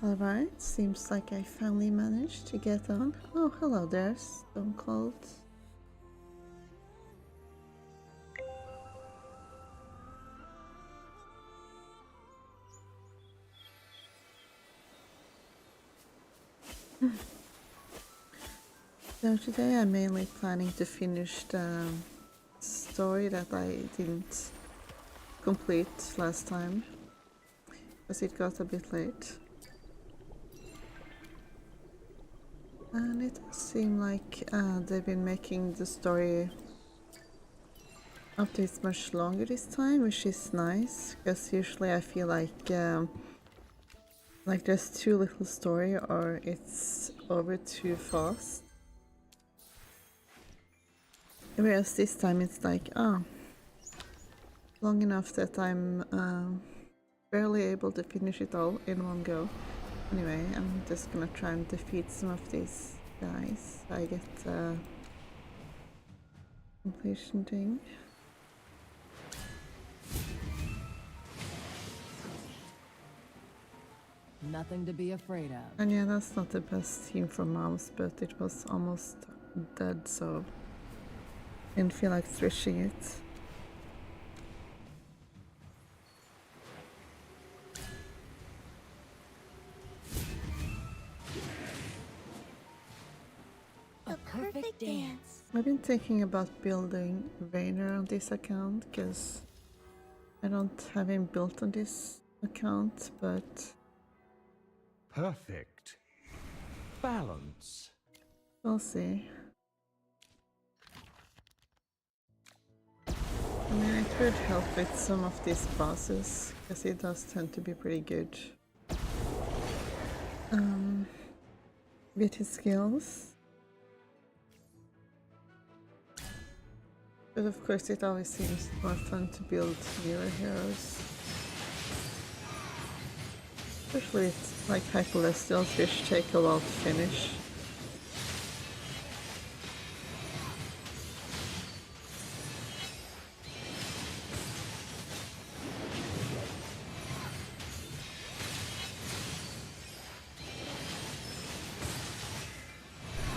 Alright, seems like I finally managed to get on. Oh, hello there, Stone Cold. So today I'm mainly planning to finish the story that I didn't complete last time, because it got a bit late. And it does seem like they've been making the story updates much longer this time, which is nice, because usually I feel like there's too little story or it's over too fast. Whereas this time it's like, oh, long enough that I'm barely able to finish it all in one go. Anyway, I'm just gonna try and defeat some of these guys so I get the completion thing. Nothing to be afraid of. And yeah, that's not the best team for mouse, but it was almost dead, so I didn't feel like switching it. A perfect dance. I've been thinking about building Rainer on this account, because I don't have him built on this account, but perfect balance. we'll see. I mean, it would help with some of these bosses, because it does tend to be pretty good with his skills. But of course it always seems more fun to build newer heroes. Especially with like Hyperlestials, which take a while to finish.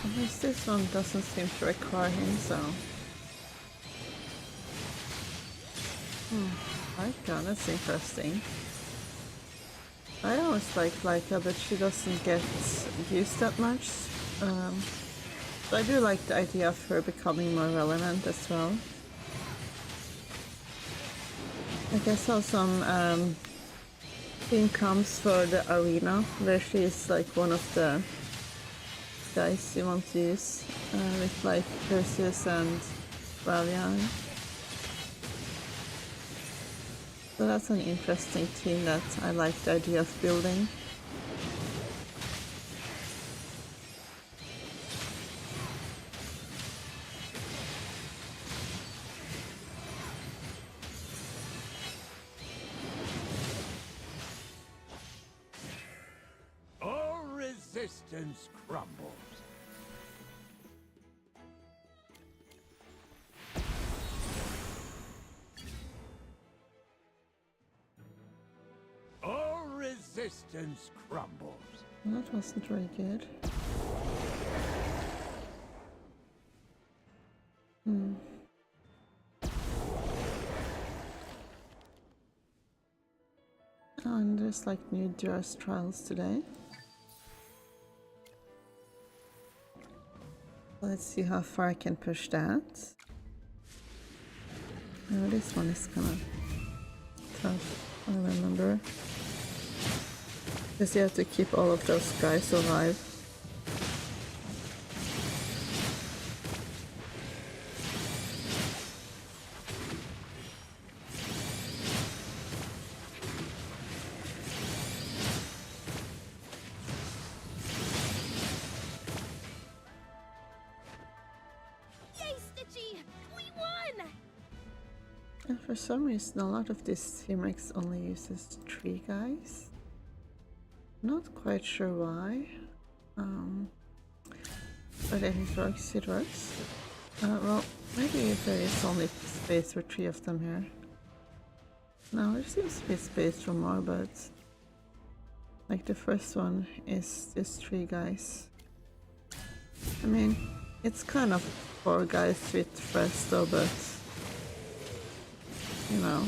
At least this one doesn't seem to require him, so... Laika, that's interesting. I always like Laika, but she doesn't get used that much. So I do like the idea of her becoming more relevant as well. Like I saw some team comps for the arena, where she's like one of the guys you want to use, with like Perseus and Rallian. So that's an interesting team that I like the idea of building. All resistance crumbles. Resistance crumbles. That wasn't very good. Oh, and there's like new Durst trials today. Let's see how far I can push that. Oh, this one is kind of tough, I remember. Because you have to keep all of those guys alive. Yay, Stitchy! We won! And for some reason, a lot of this team Rex only uses 3 guys. Not quite sure why, but if it works, it works. Well, maybe there is only space for 3 of them here. No, there seems to be space for more, but Like the first one is these three guys. I mean, it's kind of 4 guys with fresh though, but you know.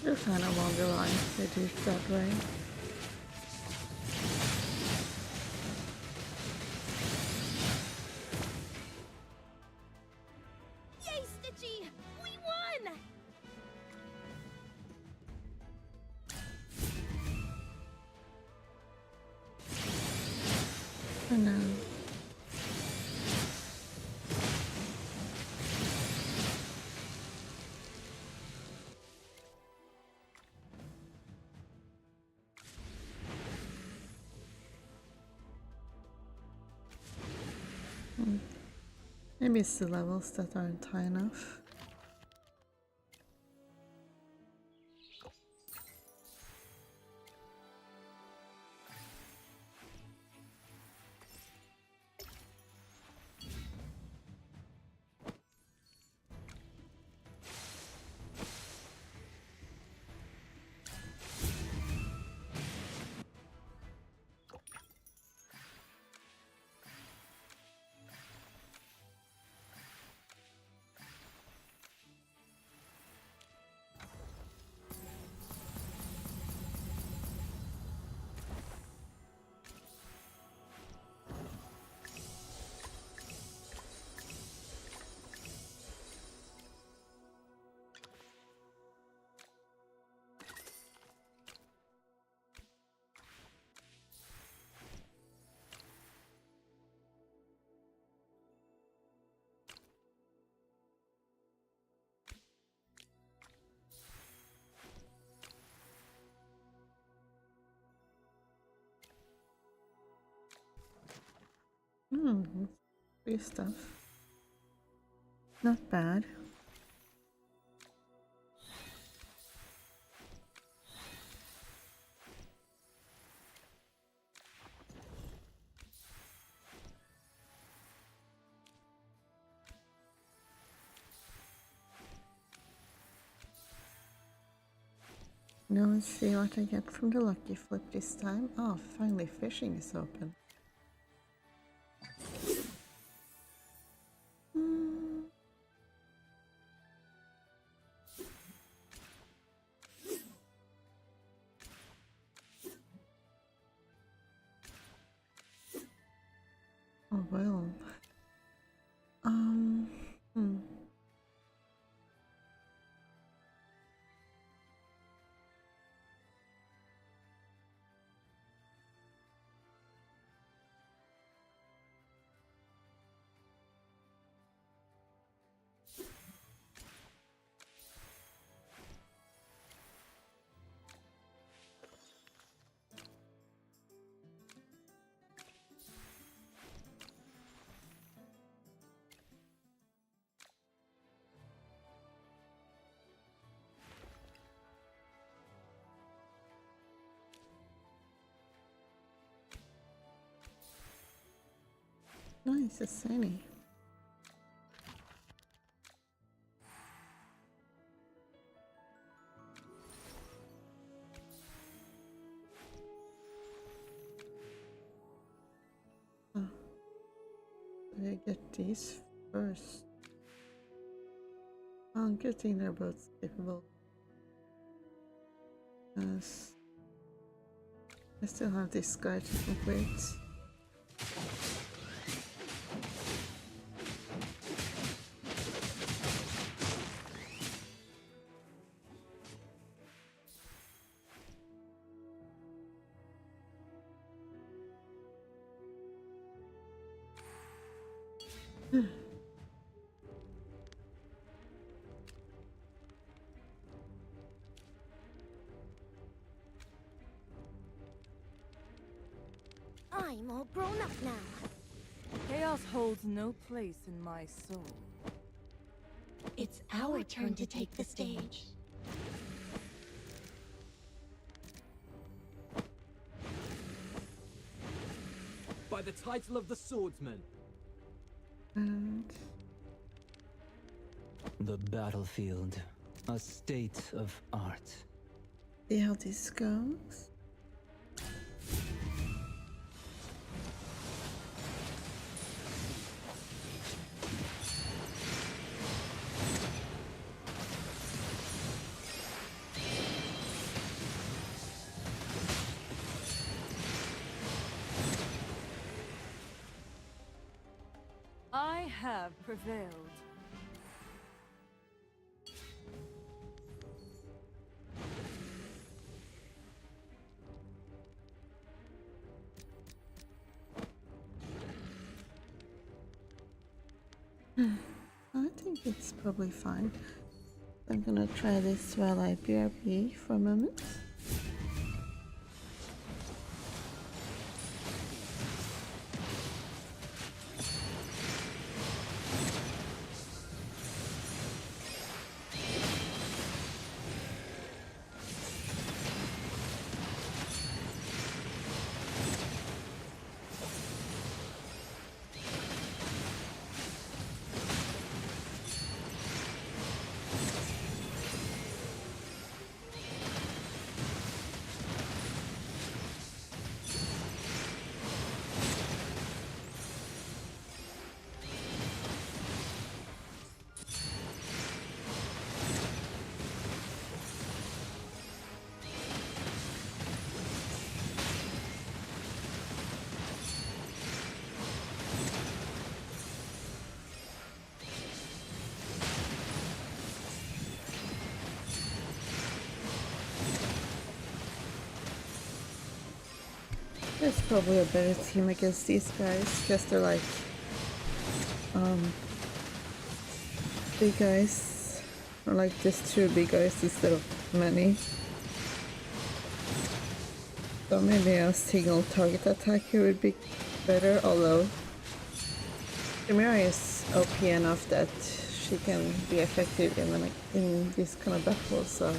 They're kind of on the line, they do it that way. Yay, Stitchy! We won! I know. Maybe it's the levels that aren't high enough. Free stuff. Not bad. Now let's see what I get from the lucky flip this time. Oh, finally fishing is open. Oh well. Hmm. Nice, it's sunny. Oh. Did I get these first? Oh, good thing they're both capable. Yes. I still have this guy to complete. I'm all grown up now. Chaos holds no place in my soul. It's our turn to take the stage. by the title of the swordsman. And The battlefield, a state of art. see how this goes. I have prevailed. I think it's probably fine. I'm gonna try this while I BRB for a moment. There's probably a better team against these guys because they're like big guys, or like just two big guys instead of many. So maybe a single target attacker would be better, although Chimera is OP enough that she can be effective in this kind of battle, so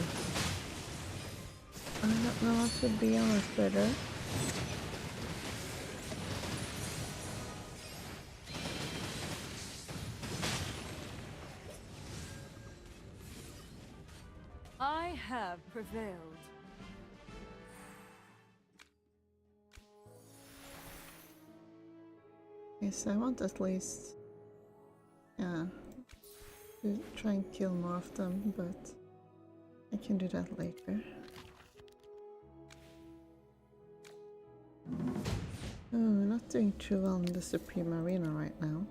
I don't know what would be honest better. I have prevailed. Yes, I want at least, yeah, to try and kill more of them, but I can do that later. Oh, we're not doing too well in the Supreme Arena right now.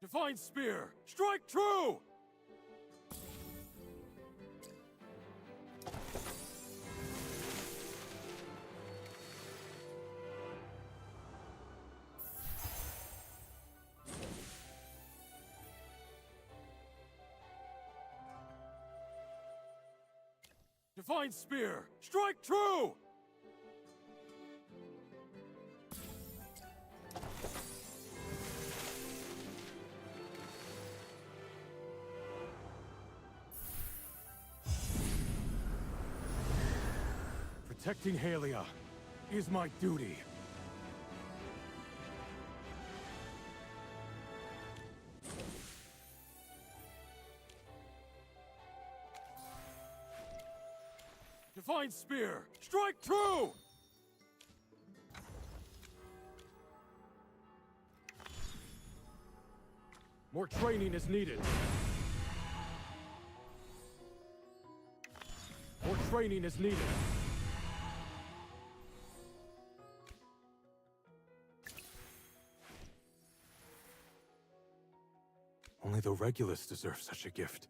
Divine Spear! Strike true! Divine Spear! Strike true! Protecting Halia is my duty. Divine Spear! Strike true! More training is needed. More training is needed. Only the Regulus deserve such a gift.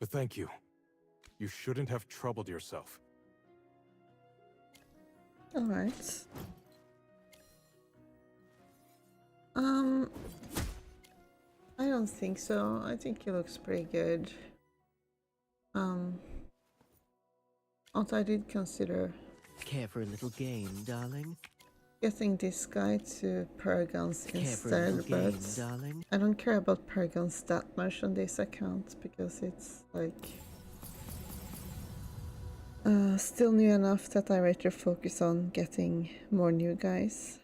But thank you. You shouldn't have troubled yourself. Alright. I don't think so. I think he looks pretty good. Also, I did consider Care for a little game, darling? getting this guy to Paragons Care for a little instead, game, but darling? I don't care about Paragons that much on this account because it's like still new enough that I rather focus on getting more new guys.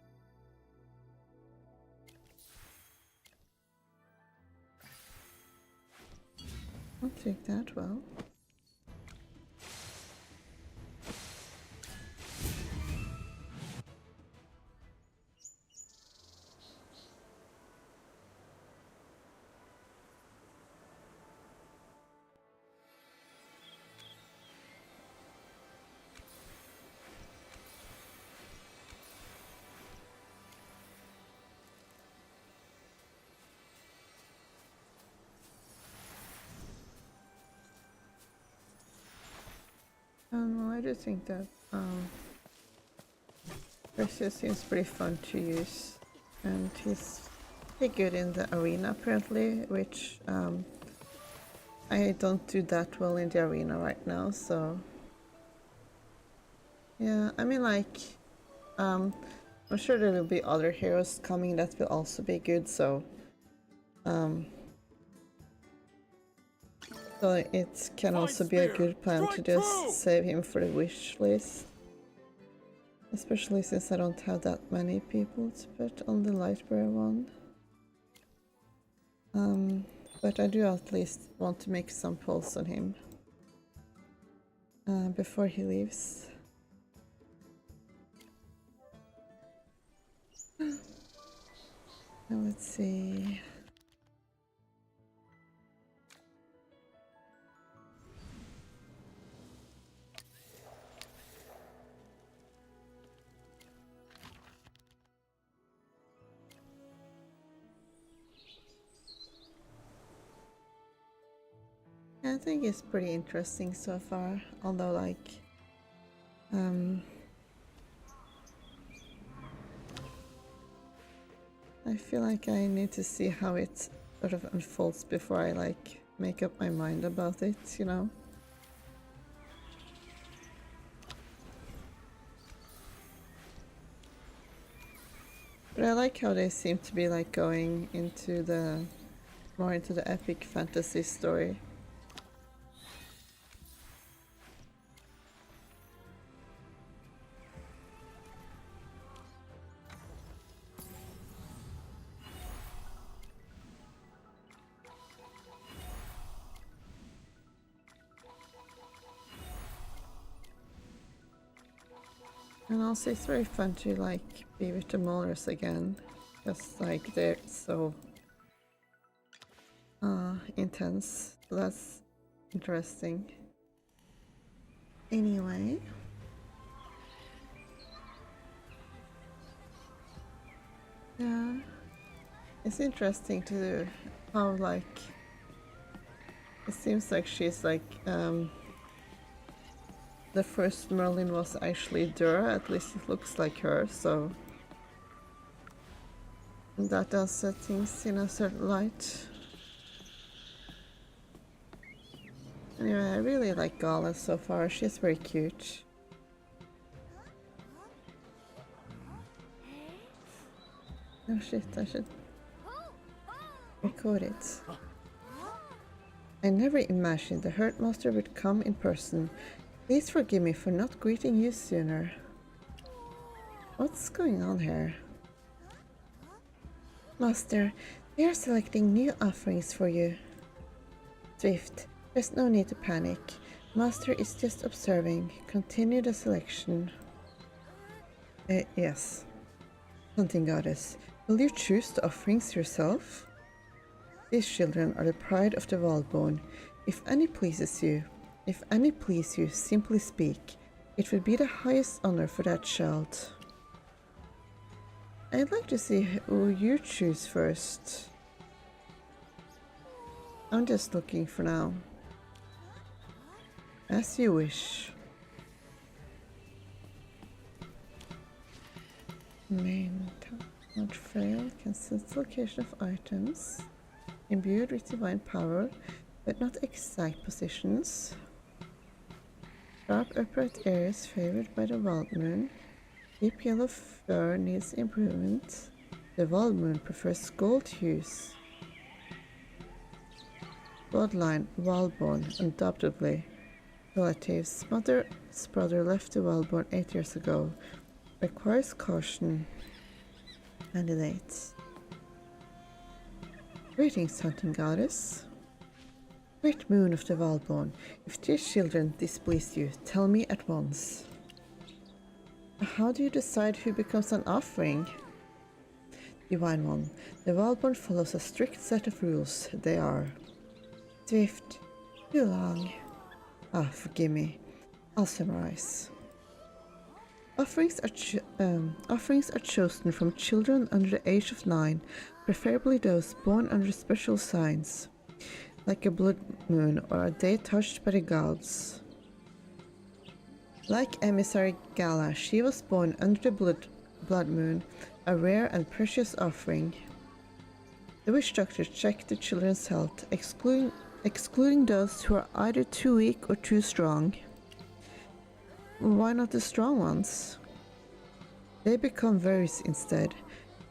I'll take that well. I do think that Perseus seems pretty fun to use, and he's pretty good in the arena apparently, which I don't do that well in the arena right now, so yeah, I mean like I'm sure there will be other heroes coming that will also be good, so it can also be a good plan to just save him for the wish list. Especially since I don't have that many people to put on the Lightbearer one. But I do at least want to make some pulls on him before he leaves. Now let's see. I think it's pretty interesting so far, although like I feel like I need to see how it sort of unfolds before I like make up my mind about it, you know? But I like how they seem to be like going into the more into the epic fantasy story. And also it's very fun to like be with the Molars again. Just like they're so intense. So that's interesting. Anyway. Yeah. It's interesting to how like it seems like she's like the first Merlin was actually Dur, at least it looks like her, so that does set things in a certain light. Anyway, I really like Gala so far, she's very cute. Oh shit, I should record it. I never imagined the Herdmaster would come in person. Please forgive me for not greeting you sooner. What's going on here? Master, they are selecting new offerings for you. Swift, there's no need to panic. Master is just observing. Continue the selection. Yes. Hunting Goddess, will you choose the offerings yourself? These children are the pride of the Wildbone. If any please you, simply speak. It would be the highest honor for that child. I'd like to see who you choose first. I'm just looking for now. As you wish. Main tab, not fail, can sense location of items. Imbued with divine power, but not exact positions. Sharp upright areas favored by the Wild Moon. Deep yellow fur needs improvement. The Wild Moon prefers gold hues. Bloodline, Wildborn, undoubtedly. Relatives, mother's brother left the Wildborn 8 years ago. Requires caution. Candidates. Greetings, hunting goddess. Great moon of the Wildborn, if these children displease you, tell me at once. How do you decide who becomes an offering? Divine One, the Wildborn follows a strict set of rules. They are swift, too long. Forgive me. I'll summarize. Offerings are chosen from children under the age of 9, preferably those born under special signs, like a blood moon or a day touched by the gods. Like emissary Gala, she was born under the blood moon, a rare and precious offering. The witch doctor checked the children's health, excluding those who are either too weak or too strong. Why not the strong ones? They become warriors instead.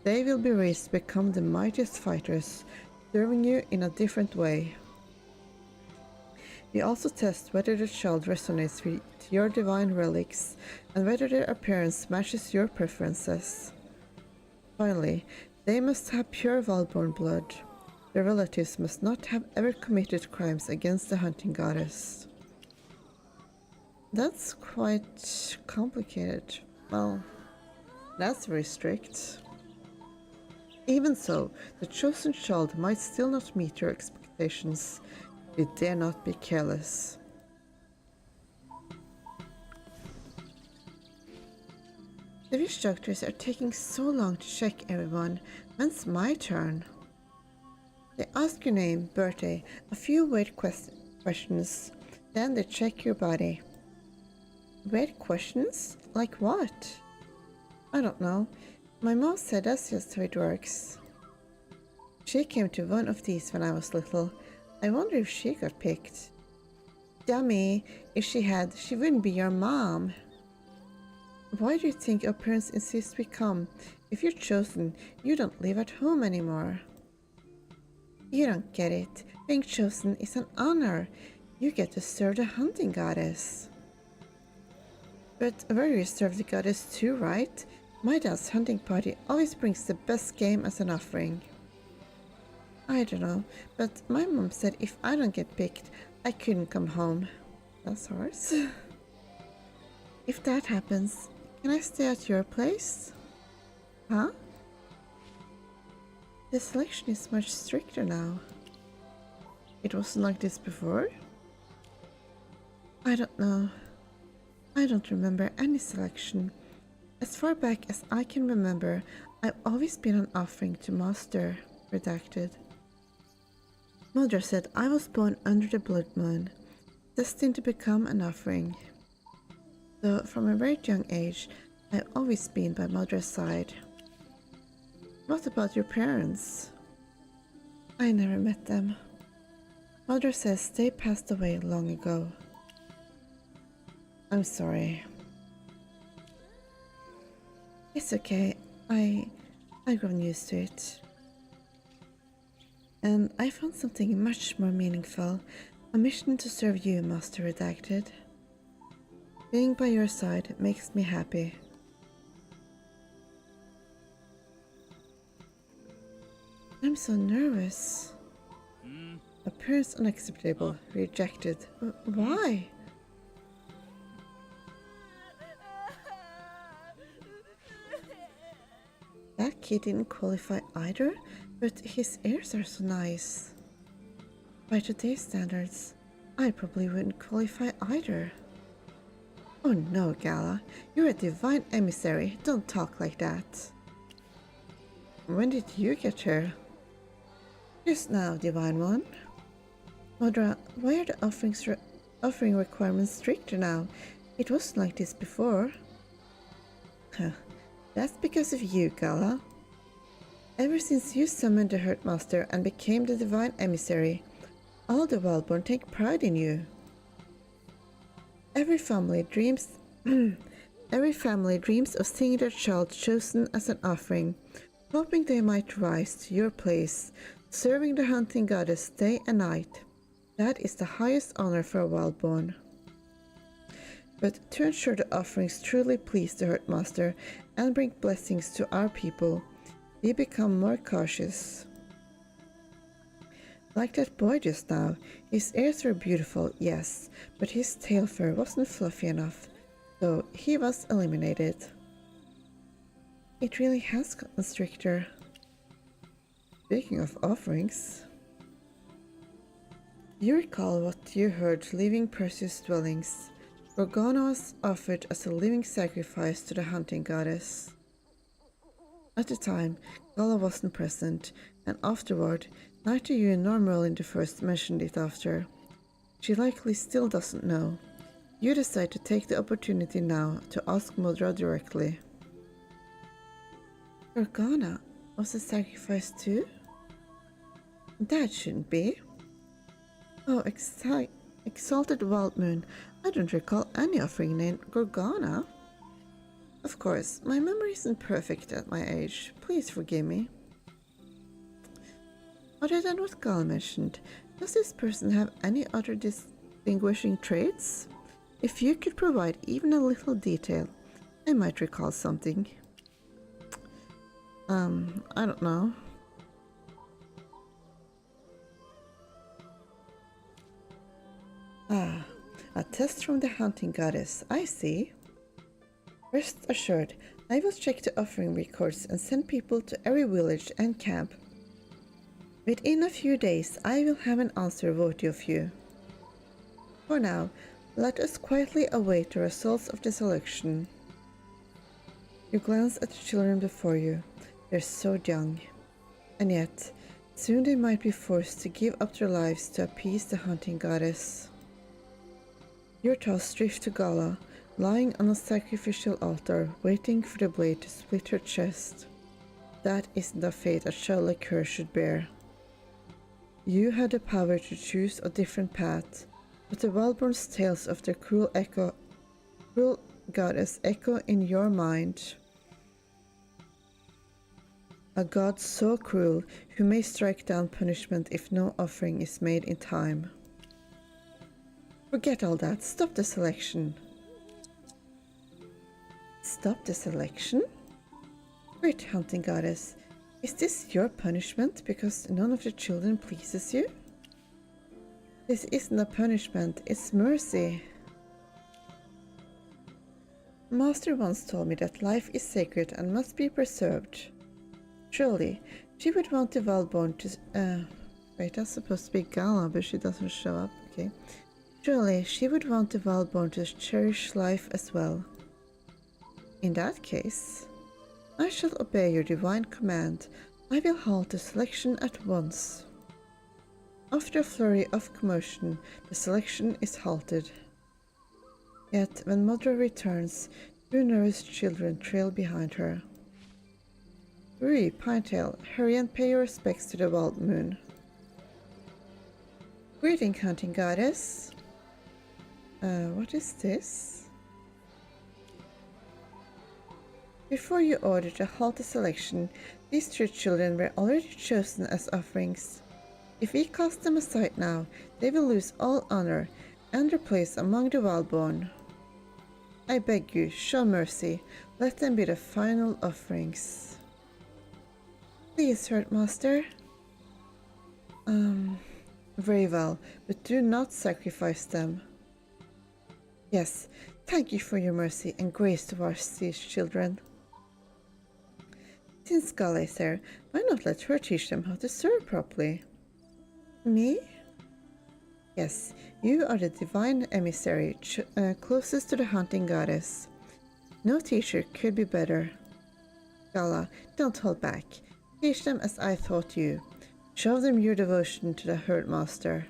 They will be raised to become the mightiest fighters, serving you in a different way. We also test whether the child resonates with your divine relics and whether their appearance matches your preferences. Finally, they must have pure Wildborn blood. Their relatives must not have ever committed crimes against the hunting goddess. That's quite complicated. Well, that's very strict. Even so, the chosen child might still not meet your expectations. You dare not be careless. The witch doctors are taking so long to check everyone. When's my turn? They ask your name, birthday, a few weird questions, then they check your body. Weird questions? Like what? I don't know. My mom said that's just how it works. She came to one of these when I was little. I wonder if she got picked. Dummy, if she had, she wouldn't be your mom. Why do you think our parents insist we come? If you're chosen, you don't live at home anymore. You don't get it. Being chosen is an honor. You get to serve the hunting goddess. But warriors serve the goddess too, right? My dad's hunting party always brings the best game as an offering. I don't know, but my mom said if I don't get picked, I couldn't come home. That's harsh. If that happens, can I stay at your place? Huh? The selection is much stricter now. It wasn't like this before? I don't know. I don't remember any selection. As far back as I can remember, I've always been an offering to Master. Redacted. Mother said I was born under the blood moon, destined to become an offering. So from a very young age, I've always been by Mother's side. What about your parents? I never met them. Mother says they passed away long ago. I'm sorry. It's okay. I've grown used to it. And I found something much more meaningful. A mission to serve you, Master Redacted. Being by your side makes me happy. I'm so nervous. Appearance unacceptable. Rejected. Why? That kid didn't qualify either, but his ears are so nice. By today's standards, I probably wouldn't qualify either. Oh no, Gala, you're a divine emissary, don't talk like that. When did you get here? Just now, Divine One. Modra, why are the offering requirements stricter now? It wasn't like this before. Huh. That's because of you, Gala. Ever since you summoned the Herdmaster and became the divine emissary, all the Wildborn take pride in you. Every family dreams of seeing their child chosen as an offering, hoping they might rise to your place, serving the hunting goddess day and night. That is the highest honor for a Wildborn. But to ensure the offerings truly please the Herdmaster and bring blessings to our people, we become more cautious. Like that boy just now, his ears were beautiful, yes, but his tail fur wasn't fluffy enough, so he was eliminated. It really has gotten stricter. Speaking of offerings, you recall what you heard leaving Perseus' dwellings. Gorgona was offered as a living sacrifice to the hunting goddess. At the time, Gala wasn't present, and afterward, neither you nor Merlin the First mentioned it after. She likely still doesn't know. You decide to take the opportunity now to ask Mudra directly. Gorgona was a sacrifice too? That shouldn't be. Oh, exalted Wild Moon, I don't recall any offering named Gorgona. Of course, my memory isn't perfect at my age. Please forgive me. Other than what Gal mentioned, does this person have any other distinguishing traits? If you could provide even a little detail, I might recall something. I don't know. Ah, a test from the hunting goddess, I see. Rest assured, I will check the offering records and send people to every village and camp. Within a few days, I will have an answer worthy of you. For now, let us quietly await the results of the selection. You glance at the children before you. They're so young. And yet, soon they might be forced to give up their lives to appease the hunting goddess. Your thoughts drift to Gala, lying on a sacrificial altar, waiting for the blade to split her chest. That isn't a fate a child like her should bear. You had the power to choose a different path, but the Wildborn's tales of their cruel goddess echo in your mind. A god so cruel who may strike down punishment if no offering is made in time. Forget all that. Stop the selection. Stop the selection? Great hunting goddess. Is this your punishment because none of the children pleases you? This isn't a punishment, it's mercy. Master once told me that life is sacred and must be preserved. Surely, she would want the Wildborn to... wait, that's supposed to be Gala, but she doesn't show up, okay. Surely, she would want the Wildborn to cherish life as well. In that case, I shall obey your divine command. I will halt the selection at once. After a flurry of commotion, the selection is halted. Yet, when Mother returns, two nervous children trail behind her. Hurry, Pinetail, hurry and pay your respects to the Wild Moon. Greeting, hunting goddess. What is this? Before you ordered to halt the selection, these three children were already chosen as offerings. If we cast them aside now, they will lose all honor and their place among the Wildborn. I beg you, show mercy. Let them be the final offerings. Please, Herdmaster. Very well, but do not sacrifice them. Yes, thank you for your mercy and grace towards these children. Since Gala is there, why not let her teach them how to serve properly? Me? Yes, you are the divine emissary closest to the hunting goddess. No teacher could be better. Gala, don't hold back. Teach them as I taught you. Show them your devotion to the Herdmaster.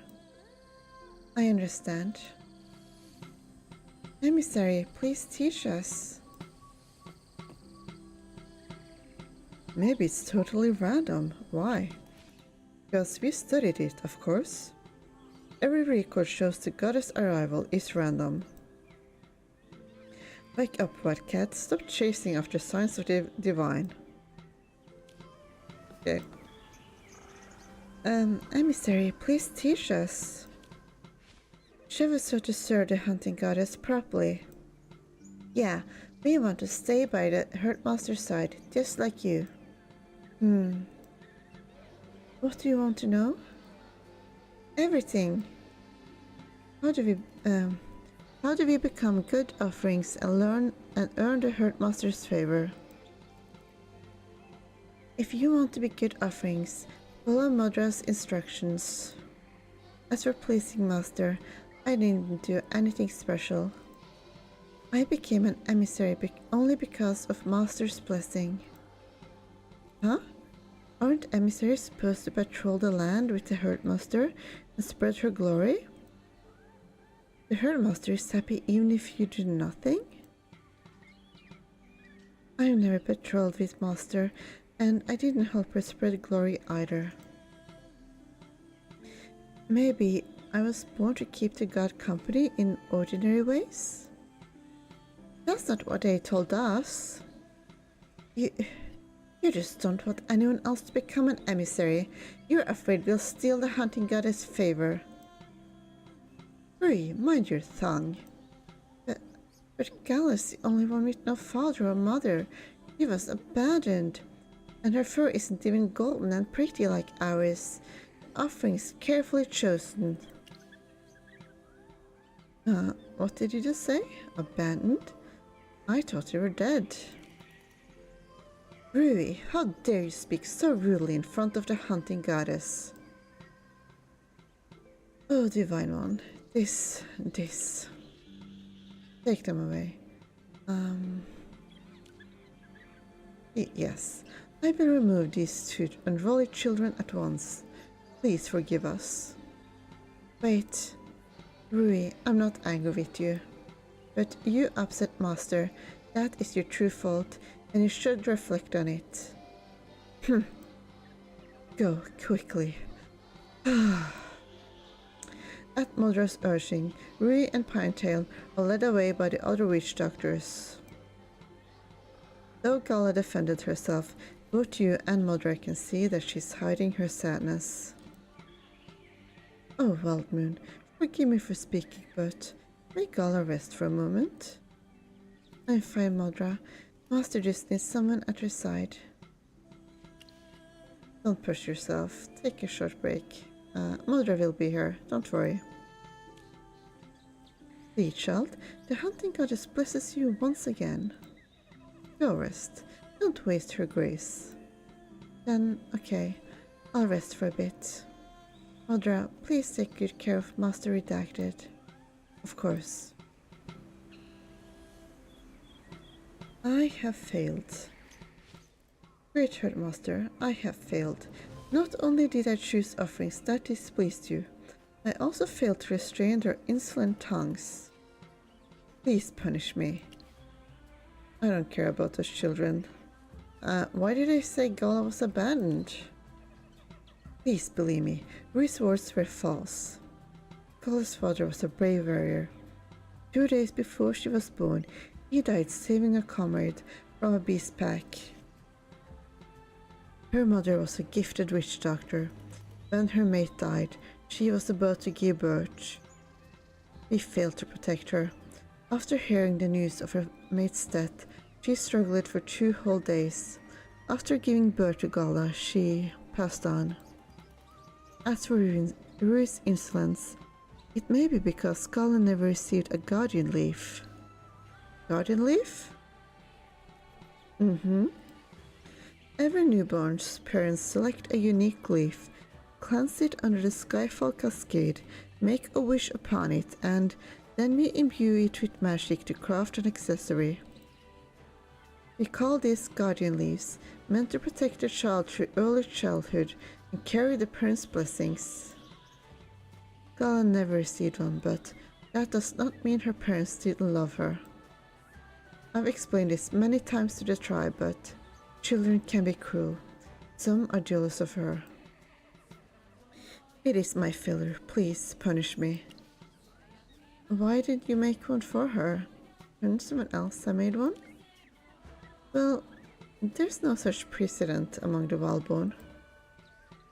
I understand. Emissary, please teach us. Maybe it's totally random. Why? Because we studied it, of course. Every record shows the goddess' arrival is random. Wake up, White Cat. Stop chasing after signs of the divine. Okay. Emissary, please teach us. Show us how to serve the hunting goddess properly. Yeah, we want to stay by the herdmaster's side, just like you. What do you want to know? Everything. How do we become good offerings and learn and earn the herdmaster's favor? If you want to be good offerings, follow Modra's instructions. As for pleasing master, I didn't do anything special. I became an emissary only because of master's blessing. Huh? Aren't emissaries supposed to patrol the land with the herdmaster and spread her glory? The herdmaster is happy even if you do nothing? I've never patrolled with master, and I didn't help her spread glory either. Maybe I was born to keep the god company in ordinary ways? That's not what they told us. You just don't want anyone else to become an emissary. You're afraid we'll steal the hunting goddess' favor. Hurry, mind your tongue. But Gala's the only one with no father or mother. She was abandoned. And her fur isn't even golden and pretty like ours. The offering's carefully chosen. What did you just say? Abandoned? I thought you were dead. Rui, how dare you speak so rudely in front of the hunting goddess? Oh, divine one, this. Take them away. Yes, I will remove these two unruly children at once. Please forgive us. Wait, Rui, I'm not angry with you. But you upset master. That is your true fault, and you should reflect on it. Go, quickly. At Modra's urging, Rui and Pinetail are led away by the other witch doctors. Though Gala defended herself, both you and Modra can see that she's hiding her sadness. Oh, Wildmoon, forgive me for speaking, but may Gala rest for a moment? I'm fine, Modra. Master just needs someone at her side. Don't push yourself. Take a short break. Modra will be here. Don't worry. See, child, the hunting goddess blesses you once again. Go rest. Don't waste her grace. Then, okay, I'll rest for a bit. Modra, please take good care of Master Redacted. Of course. I have failed. Great Herdmaster, I have failed. Not only did I choose offerings that displeased you, I also failed to restrain their insolent tongues. Please punish me. I don't care about those children. Why did I say Gala was abandoned? Please believe me, Rui's words were false. Gala's father was a brave warrior. 2 days before she was born, he died saving a comrade from a beast pack. Her mother was a gifted witch doctor. When her mate died, she was about to give birth. We failed to protect her. After hearing the news of her mate's death, she struggled for 2 whole days. After giving birth to Gala, she passed on. As for Rui's insolence, it may be because Gala never received a guardian leaf. Guardian leaf? Every newborn's parents select a unique leaf, cleanse it under the Skyfall Cascade, make a wish upon it, and then we imbue it with magic to craft an accessory. We call these guardian leaves, meant to protect the child through early childhood and carry the parents' blessings. Gala never received one, but that does not mean her parents didn't love her. I've explained this many times to the tribe, but Children can be cruel. Some are jealous of her. It is my filler. Please punish me. Why did you make one for her? Couldn't someone else have made one? Well, there's no such precedent among the Wildborn.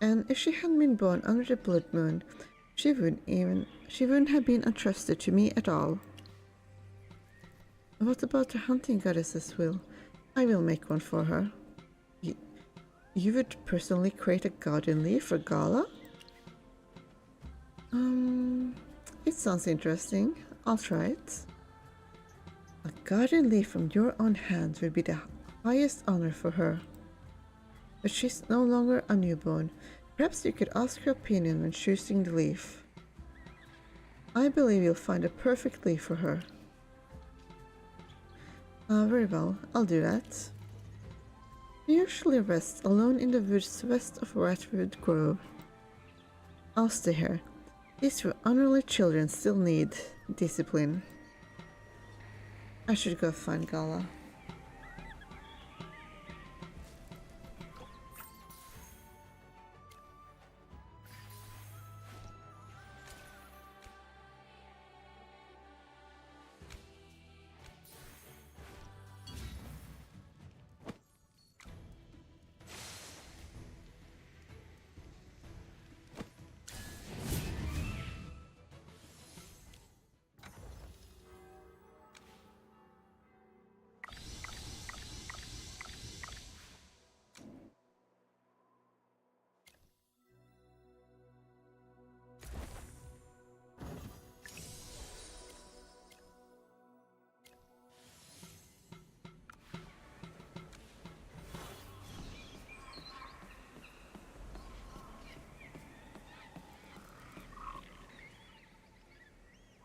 And if she hadn't been born under the blood moon, she wouldn't have been entrusted to me at all. What about the hunting goddess's will? I will make one for her. You would personally create a guardian leaf for Gala? It sounds interesting. I'll try it. A guardian leaf from your own hand would be the highest honor for her. But she's no longer a newborn. Perhaps you could ask her opinion when choosing the leaf. I believe you'll find a perfect leaf for her. Very well, I'll do that. He usually rests alone in the woods west of Ratwood Grove. I'll stay here. These unruly children still need discipline. I should go find Gala.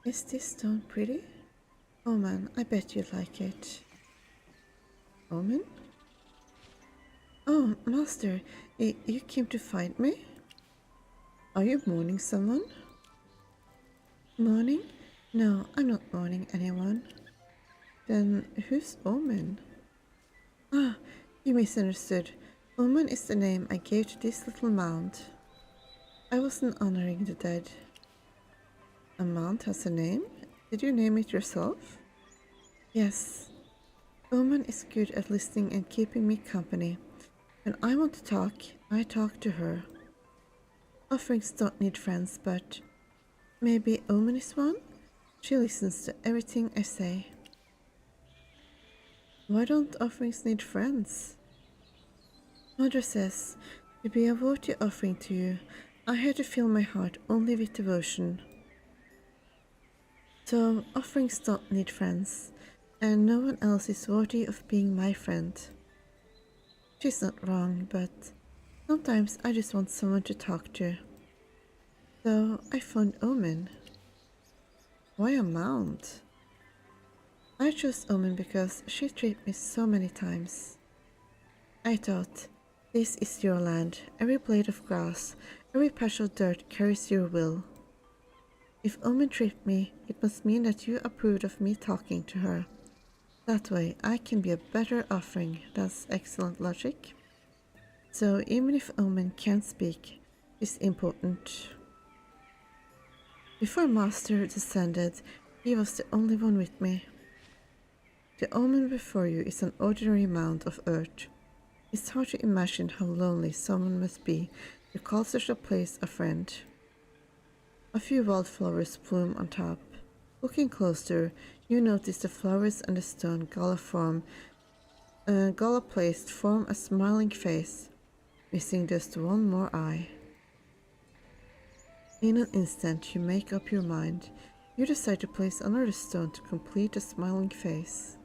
Is this stone pretty? Oh man, I bet you'd like it. Omen? Oh, Master, you came to find me? Are you mourning someone? Mourning? No, I'm not mourning anyone. Then who's Omen? Ah, you misunderstood. Omen is the name I gave to this little mound. I wasn't honoring the dead. A mound has a name? Did you name it yourself? Yes. Omen is good at listening and keeping me company. When I want to talk, I talk to her. Offerings don't need friends, but maybe Omen is one? She listens to everything I say. Why don't offerings need friends? Mother says, to be a worthy offering to you, I had to fill my heart only with devotion. So offerings don't need friends, and no one else is worthy of being my friend. She's not wrong, but sometimes I just want someone to talk to. So I found Omen. Why a mound? I chose Omen because she treated me so many times. I thought, this is your land. Every blade of grass, every patch of dirt carries your will. If Omen tricked me, it must mean that you approved of me talking to her. That way, I can be a better offering. That's excellent logic. So even if Omen can't speak, it's important. Before Master descended, he was the only one with me. The Omen before you is an ordinary mound of earth. It's hard to imagine how lonely someone must be to call such a place a friend. A few wildflowers bloom on top. Looking closer, you notice the flowers and the stone Gala placed form a smiling face, missing just one more eye. In an instant, you make up your mind. You decide to place another stone to complete the smiling face.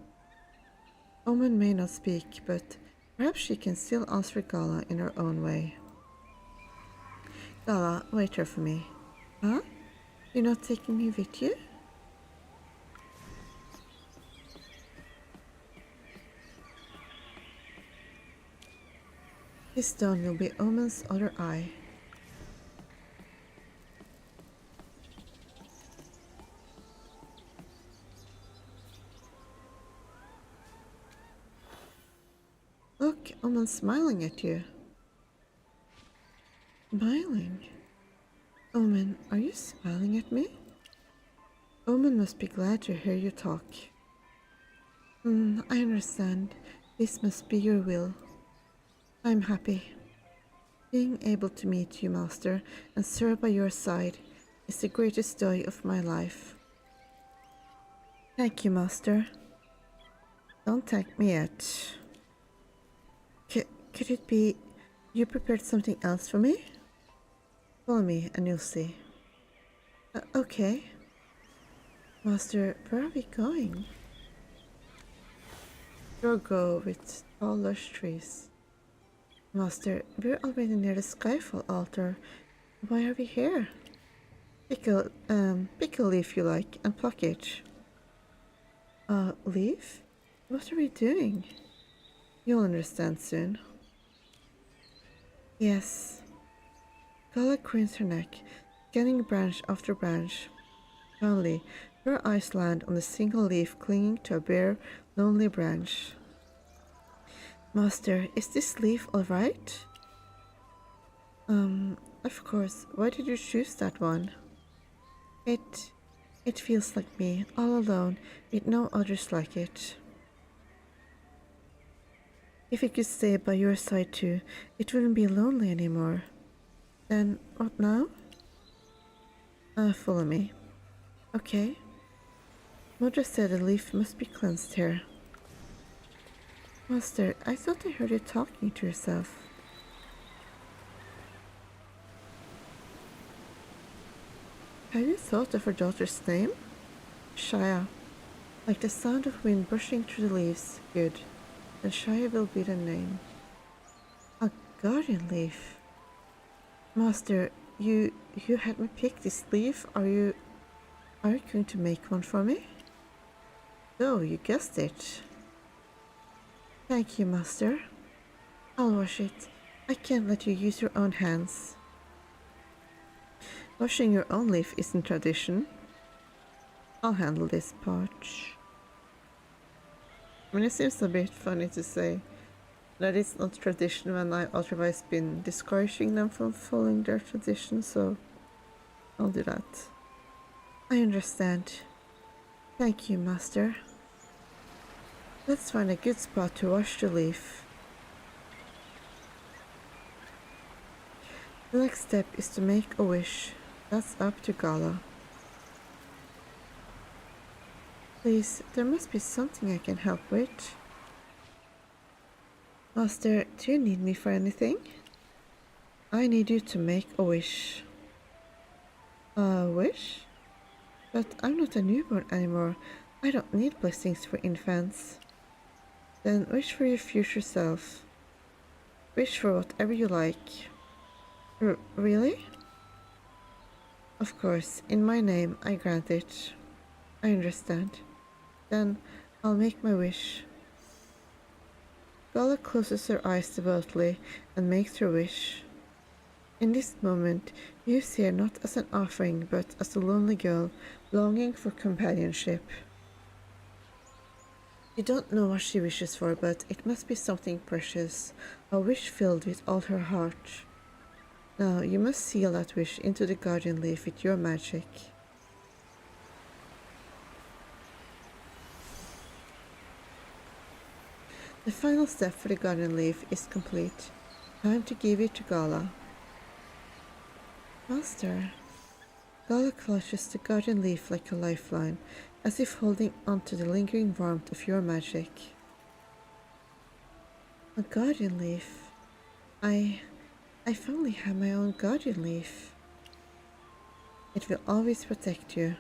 Omen may not speak, but perhaps she can still answer Gala in her own way. Gala, wait here for me. Huh? You're not taking me with you? This stone will be Omen's other eye. like Omen smiling at you. Smiling? Omen, are you smiling at me? Omen must be glad to hear you talk. I understand. This must be your will. I'm happy. Being able to meet you, Master, and serve by your side is the greatest joy of my life. Thank you, Master. Don't thank me yet. Could it be you prepared something else for me? Follow me and you'll see. Okay. Master, where are we going? We'll go with tall lush trees. Master, we're already near the Skyfall altar. Why are we here? Pick a leaf you like and pluck it. Leaf? What are we doing? You'll understand soon. Yes. Gala cranes her neck, scanning branch after branch. Finally, her eyes land on a single leaf clinging to a bare, lonely branch. Master, is this leaf alright? Of course. Why did you choose that one? It feels like me, all alone, with no others like it. If it could stay by your side too, it wouldn't be lonely anymore. Then, what now? Follow me. Okay. Mother said the leaf must be cleansed here. Master, I thought I heard you talking to yourself. Have you thought of her daughter's name? Shia. Like the sound of wind brushing through the leaves. Good. Then Shia will be the name. A guardian leaf. Master, you had me pick this leaf. Are you going to make one for me? Oh, you guessed it. Thank you, Master. I'll wash it. I can't let you use your own hands. Washing your own leaf isn't tradition. I'll handle this part. I mean, it seems a bit funny to say that it's not tradition when I've otherwise been discouraging them from following their tradition, so I'll do that. I understand. Thank you, Master. Let's find a good spot to wash the leaf. The next step is to make a wish. That's up to Gala. Please, there must be something I can help with. Master, do you need me for anything? I need you to make a wish. A wish? But I'm not a newborn anymore. I don't need blessings for infants. Then wish for your future self. Wish for whatever you like. Really? Of course, in my name I grant it. I understand. Then I'll make my wish. Gala closes her eyes devoutly and makes her wish. In this moment, you see her not as an offering, but as a lonely girl longing for companionship. You don't know what she wishes for, but it must be something precious, a wish filled with all her heart. Now, you must seal that wish into the guardian leaf with your magic. The final step for the guardian leaf is complete. Time to give it to Gala. Master. Gala clutches the guardian leaf like a lifeline, as if holding onto the lingering warmth of your magic. A guardian leaf? I finally have my own guardian leaf. It will always protect you.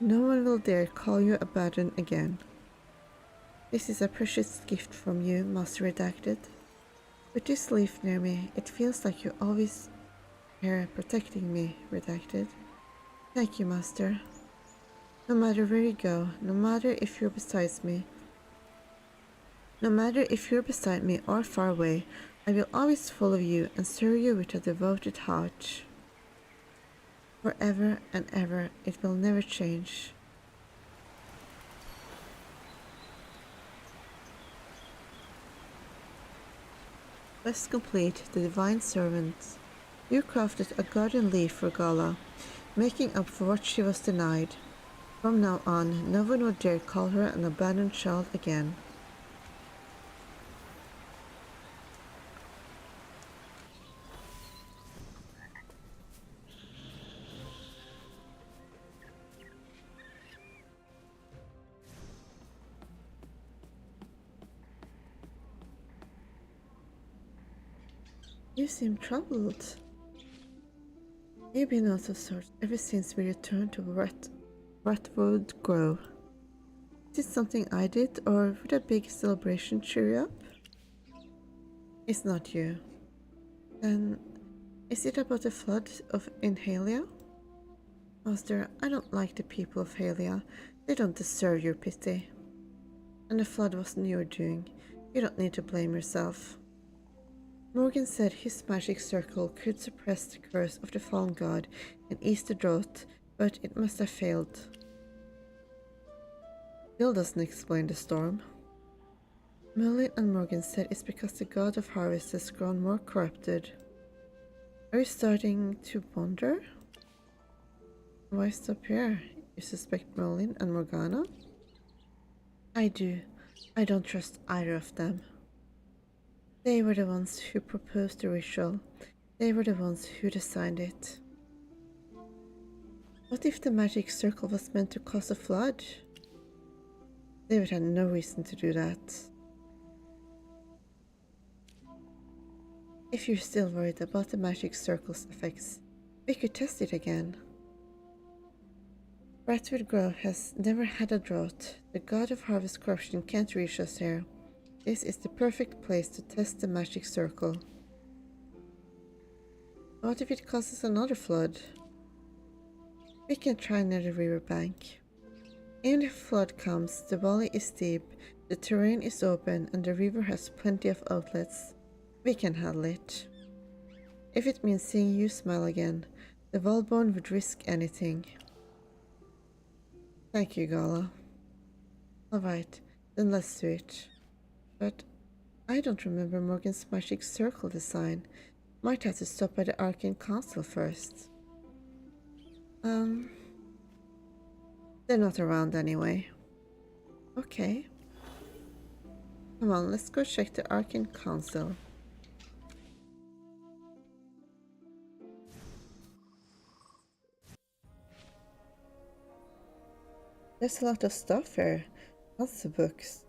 No one will dare call you abandoned again. This is a precious gift from you, Master Redacted. With this leaf near me, it feels like you're always here protecting me, Redacted. Thank you, Master. No matter where you go, no matter if you're beside me or far away, I will always follow you and serve you with a devoted heart. Forever and ever, it will never change. Quest complete, the Divine Servant. You crafted a guardian leaf for Gala, making up for what she was denied. From now on, no one would dare call her an abandoned child again. You seem troubled. You've been out of sorts ever since we returned to Ratwood Grove. Is it something I did, or would a big celebration cheer you up? It's not you. Then, is it about the flood in Halia? Master, I don't like the people of Halia. They don't deserve your pity. And the flood wasn't your doing. You don't need to blame yourself. Morgan said his magic circle could suppress the curse of the fallen god and ease the drought, but it must have failed. Still doesn't explain the storm. Merlin and Morgan said it's because the god of harvest has grown more corrupted. Are you starting to wonder? Why stop here? You suspect Merlin and Morgana? I do. I don't trust either of them. They were the ones who proposed the ritual. They were the ones who designed it. What if the magic circle was meant to cause a flood? They would have no reason to do that. If you're still worried about the magic circle's effects, we could test it again. Ratwood Grove has never had a drought. The god of harvest corruption can't reach us here. This is the perfect place to test the magic circle. What if it causes another flood? We can try near the riverbank. Even if a flood comes, the valley is steep, the terrain is open, and the river has plenty of outlets. We can handle it. If it means seeing you smile again, the Valborn would risk anything. Thank you, Gala. Alright, then let's do it. But I don't remember Morgan's magic circle design. Might have to stop by the Arcane Council first. They're not around anyway. Okay. Come on, let's go check the Arcane Council. There's a lot of stuff here. Lots of books.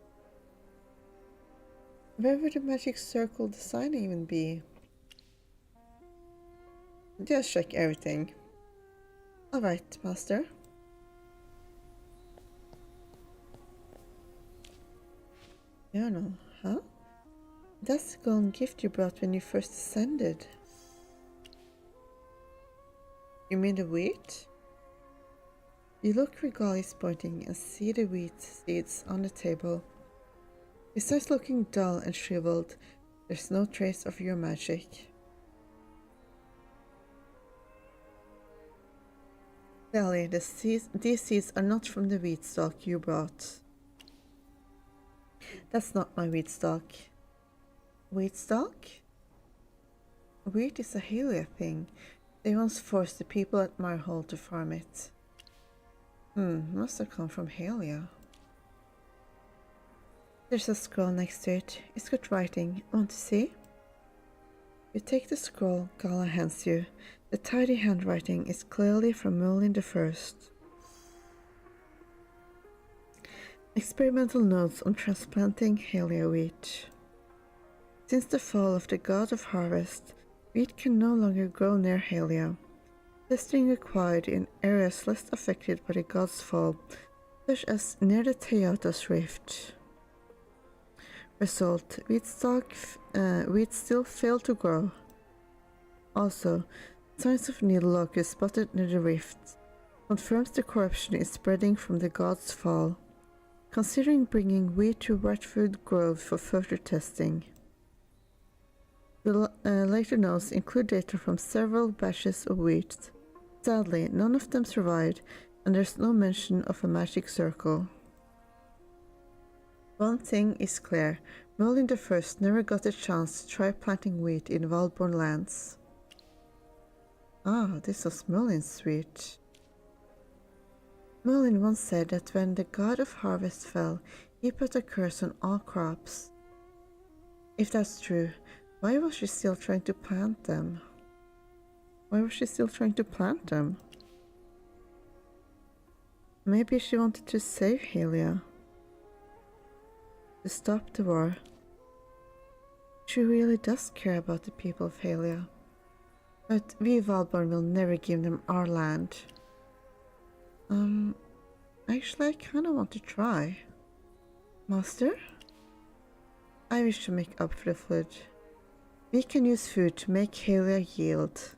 Where would the magic circle design even be? Just check everything. Alright, Master. Journal, huh? That's the golden gift you brought when you first ascended. You mean the wheat? You look where Gal is pointing and see the wheat seeds on the table. Besides looking dull and shriveled, there's no trace of your magic. Sally, these seeds are not from the wheat stalk you brought. That's not my wheat stalk. Wheat stalk? Wheat is a Halia thing. They once forced the people at Marhole to farm it. Must have come from Halia. There's a scroll next to it. It's got writing. Want to see? You take the scroll Gala hands you. The tidy handwriting is clearly from Merlin the First. Experimental notes on transplanting Halia wheat. Since the fall of the god of harvest, wheat can no longer grow near Halia. Testing required in areas less affected by the god's fall, such as near the Theotos Rift. Result: wheat still failed to grow. Also, signs of needle locust spotted near the rift confirms the corruption is spreading from the god's fall. Considering bringing wheat to Ratwood Grove for further testing. The later notes include data from several batches of wheat. Sadly, none of them survived, and there's no mention of a magic circle. One thing is clear, Merlin the First never got a chance to try planting wheat in Valborn lands. Ah, this was Merlin's suite. Merlin once said that when the god of harvest fell, he put a curse on all crops. If that's true, why was she still trying to plant them? Maybe she wanted to save Helia. To stop the war. She really does care about the people of Helia. But we Valborn will never give them our land. Actually I kinda want to try. Master? I wish to make up for the flood. We can use food to make Helia yield.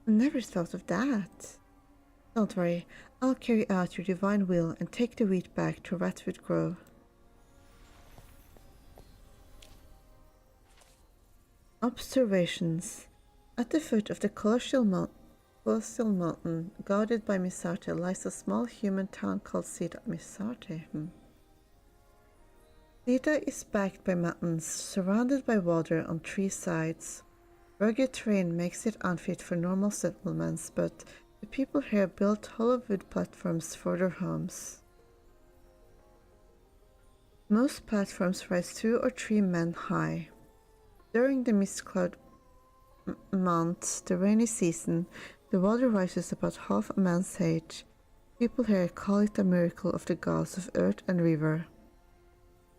I never thought of that. Don't worry, I'll carry out your divine will and take the wheat back to Ratwood Grove. Observations. At the foot of the Colossal Mountain, guarded by Misarte, lies a small human town called Sita. Misarte? Sita is backed by mountains, surrounded by water on three sides. Rugged terrain makes it unfit for normal settlements, but the people here built hollow wood platforms for their homes. Most platforms rise 2 or 3 men high. During the mist cloud month, the rainy season, the water rises about half a man's height. People here call it a miracle of the gods of earth and river.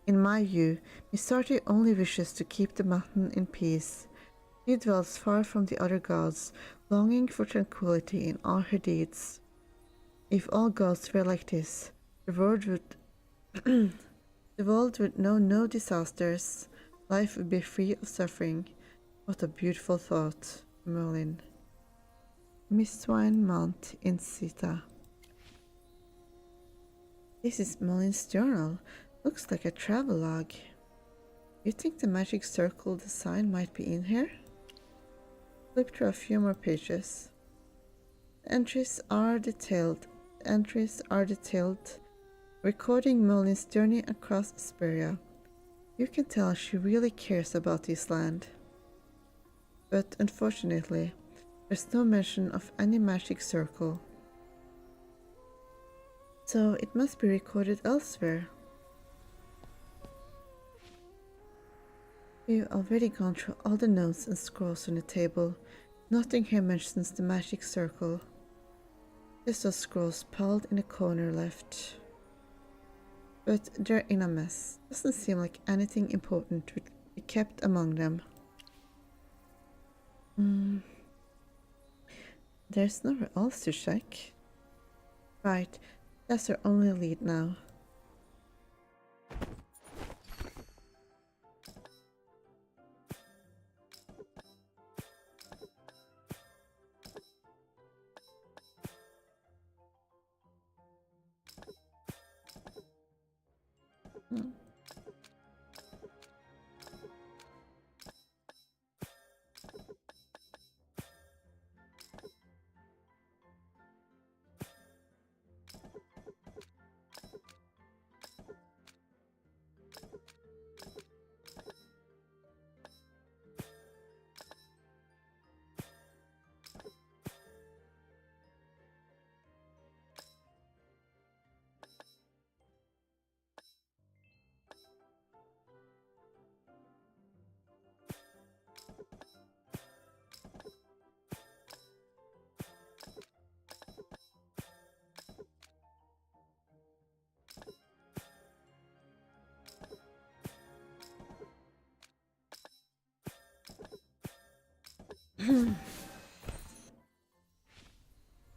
In my view, Misarte only wishes to keep the mountain in peace. She dwells far from the other gods, longing for tranquility in all her deeds. If all gods were like this, the world would the world would know no disasters. Life would be free of suffering. What a beautiful thought, Merlin. Mistwine Mount in Sita. This is Merlin's journal. Looks like a travelogue. You think the magic circle design might be in here? Flip through a few more pages. The entries are detailed, recording Merlin's journey across Asperia. You can tell she really cares about this land. But unfortunately, there's no mention of any magic circle. So it must be recorded elsewhere. We've already gone through all the notes and scrolls on the table. Nothing here mentions the magic circle. Just those scrolls piled in a corner left. But they're in a mess. Doesn't seem like anything important would be kept among them. There's nowhere else to check. Right, that's our only lead now.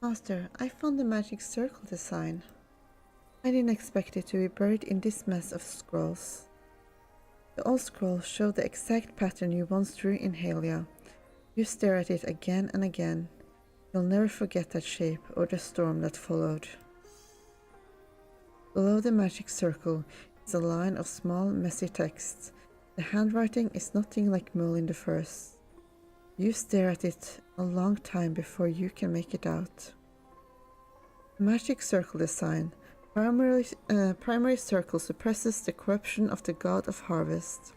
Master, I found the magic circle design. I didn't expect it to be buried in this mess of scrolls. The old scrolls show the exact pattern you once drew in Helia. You stare at it again and again. You'll never forget that shape or the storm that followed. Below the magic circle is a line of small, messy text. The handwriting is nothing like Merlin the First. You stare at it a long time before you can make it out. The magic circle design, Primary circle suppresses the corruption of the god of harvest.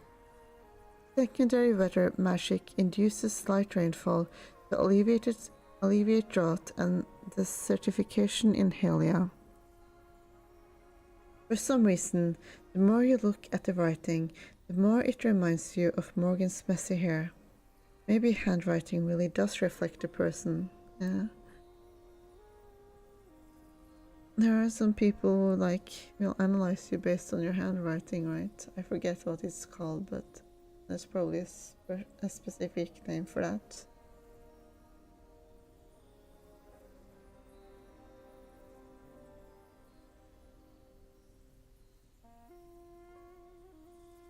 Secondary weather magic induces slight rainfall to alleviate drought and desertification in Helia. For some reason, the more you look at the writing, the more it reminds you of Morgan's messy hair. Maybe handwriting really does reflect the person. Yeah. There are some people who will analyze you based on your handwriting, right? I forget what it's called, but there's probably a specific name for that.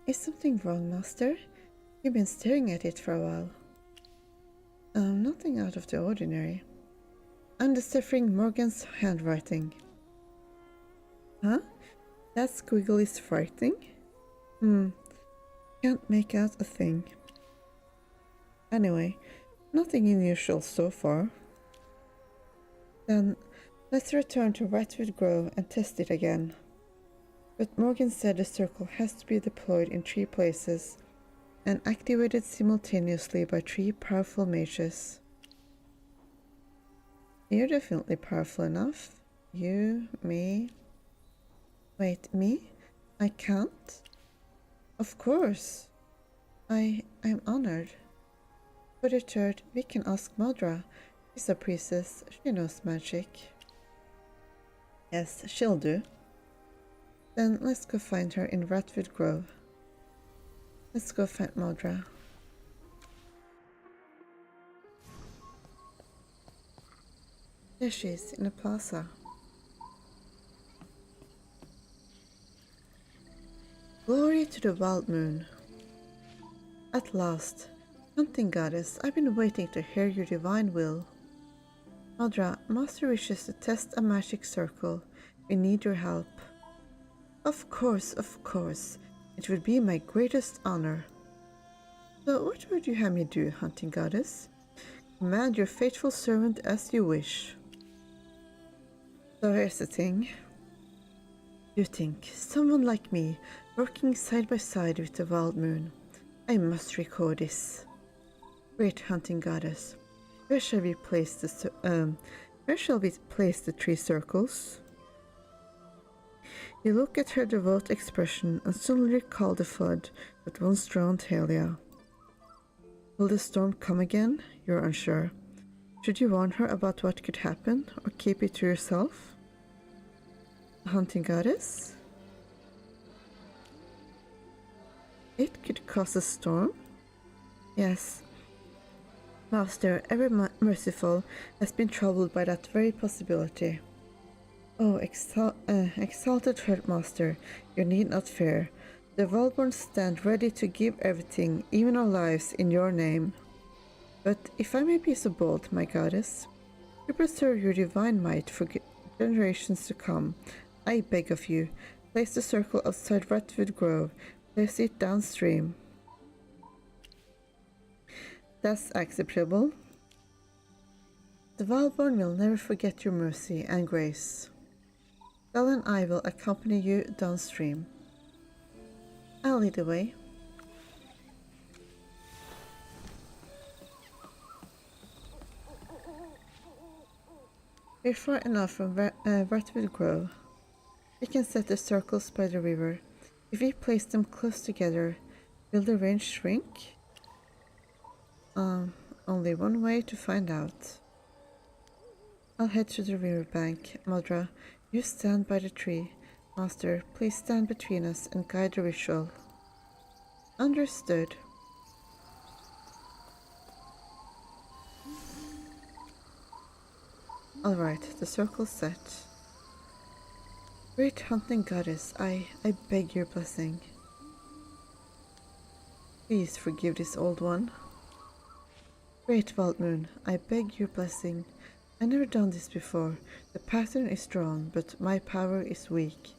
Is something wrong, Master? You've been staring at it for a while. Nothing out of the ordinary. I'm deciphering Morgan's handwriting. Huh? That squiggle is frightening? Can't make out a thing. Anyway, nothing unusual so far. Then, let's return to Ratwood Grove and test it again. But Morgan said the circle has to be deployed in 3 places and activated simultaneously by 3 powerful mages. You're definitely powerful enough. You, me. Wait, me? I can't? Of course. I'm honored. For the third, we can ask Madra. She's a priestess. She knows magic. Yes, she'll do. Then let's go find her in Ratwood Grove. Let's go find Madra. There she is, in the plaza. Glory to the wild moon. At last. Hunting goddess, I've been waiting to hear your divine will. Madra, Master wishes to test a magic circle. We need your help. Of course, of course. It would be my greatest honor. So what would you have me do, hunting goddess? Command your faithful servant as you wish. So here's the thing. You think, someone like me, working side by side with the wild moon. I must record this. Great hunting goddess. Where shall we place the 3 circles? You look at her devout expression and suddenly recall the flood that once drowned Helia. Will the storm come again? You're unsure. Should you warn her about what could happen, or keep it to yourself? A hunting goddess? It could cause a storm? Yes. Master, ever merciful, has been troubled by that very possibility. Oh, exalted Headmaster, you need not fear. The Valborn stand ready to give everything, even our lives, in your name. But if I may be so bold, my goddess, to preserve your divine might for generations to come, I beg of you, place the circle outside Ratwood Grove, place it downstream. That's acceptable. The Valborn will never forget your mercy and grace. Belle and I will accompany you downstream. I'll lead the way. We're far enough from Ratwood Grove. We can set the circles by the river. If we place them close together, will the range shrink? Only one way to find out. I'll head to the riverbank. Madra, you stand by the tree. Master, please stand between us and guide the ritual. Understood. Alright, the circle's set. Great hunting goddess, I beg your blessing. Please forgive this old one. Great Waldmoon, I beg your blessing. I've never done this before. The pattern is drawn, but my power is weak.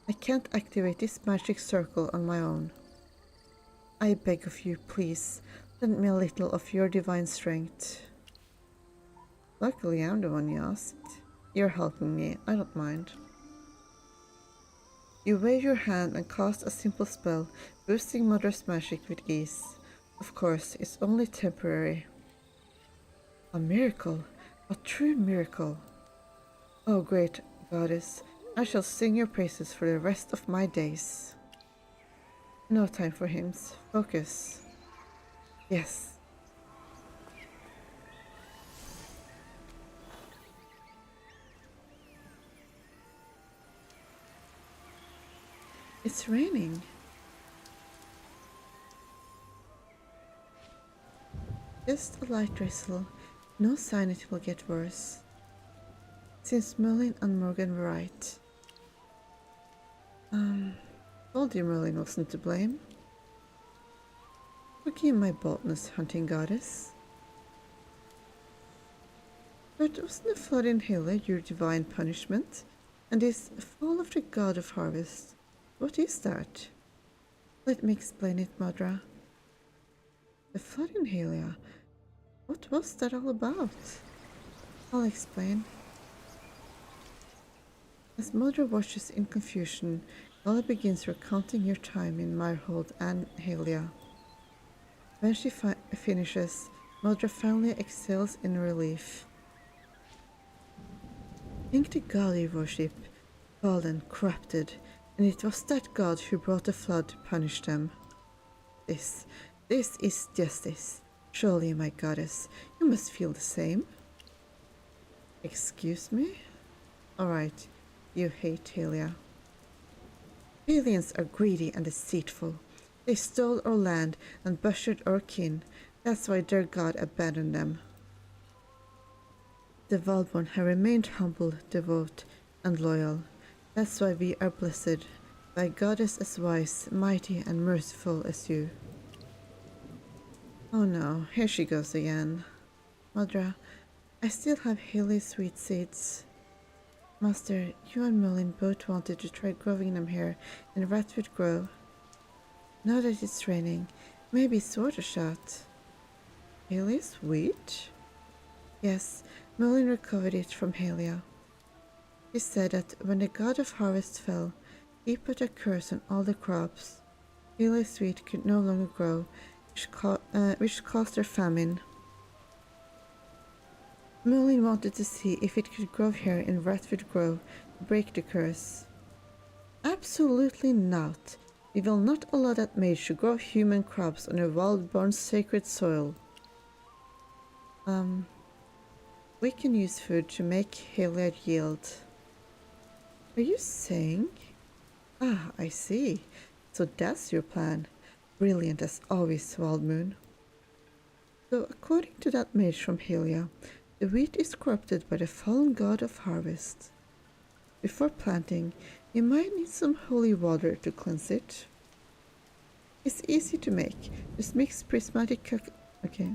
I can't activate this magic circle on my own. I beg of you, please, lend me a little of your divine strength. Luckily, I'm the one you asked. You're helping me, I don't mind. You wave your hand and cast a simple spell, boosting Mother's magic with ease. Of course, it's only temporary. A miracle. A true miracle. Oh, great goddess. I shall sing your praises for the rest of my days. No time for hymns. Focus. Yes. It's raining. Just a light drizzle. No sign it will get worse. Since Merlin and Morgan were right. Told you Merlin wasn't to blame. Forgive my boldness, hunting goddess. But wasn't the flood in Hela your divine punishment? And this fall of the god of harvest, what is that? Let me explain it, Madra. The flood in Helia, what was that all about? I'll explain. As Madra watches in confusion, Gala begins recounting your time in Myrhold and Helia. When she finishes, Madra finally exhales in relief. Think the god you worship, fallen, corrupted, and it was that god who brought the flood to punish them. This is justice. Surely, my goddess, you must feel the same. Excuse me? Alright, you hate Helia. Aliens are greedy and deceitful. They stole our land and butchered our kin. That's why their god abandoned them. The Valdborn have remained humble, devout, and loyal. That's why we are blessed by a goddess as wise, mighty, and merciful as you. Oh no, here she goes again. Madra, I still have Haley's sweet seeds. Master, you and Merlin both wanted to try growing them here in Ratwood Grove. Now that it's raining, maybe it's worth a shot. Haley's wheat? Yes, Merlin recovered it from Helia. He said that when the god of harvest fell, he put a curse on all the crops. Haley's wheat could no longer grow, which caused a famine. Merlin wanted to see if it could grow here in Ratwood Grove to break the curse. Absolutely not. We will not allow that mage to grow human crops on a Wildborn sacred soil. We can use food to make Heliod yield. Are you saying? Ah, I see. So that's your plan. Brilliant as always, Wildmoon. So according to that mage from Helia, the wheat is corrupted by the fallen god of harvest. Before planting, you might need some holy water to cleanse it. It's easy to make. Just mix prismatic okay.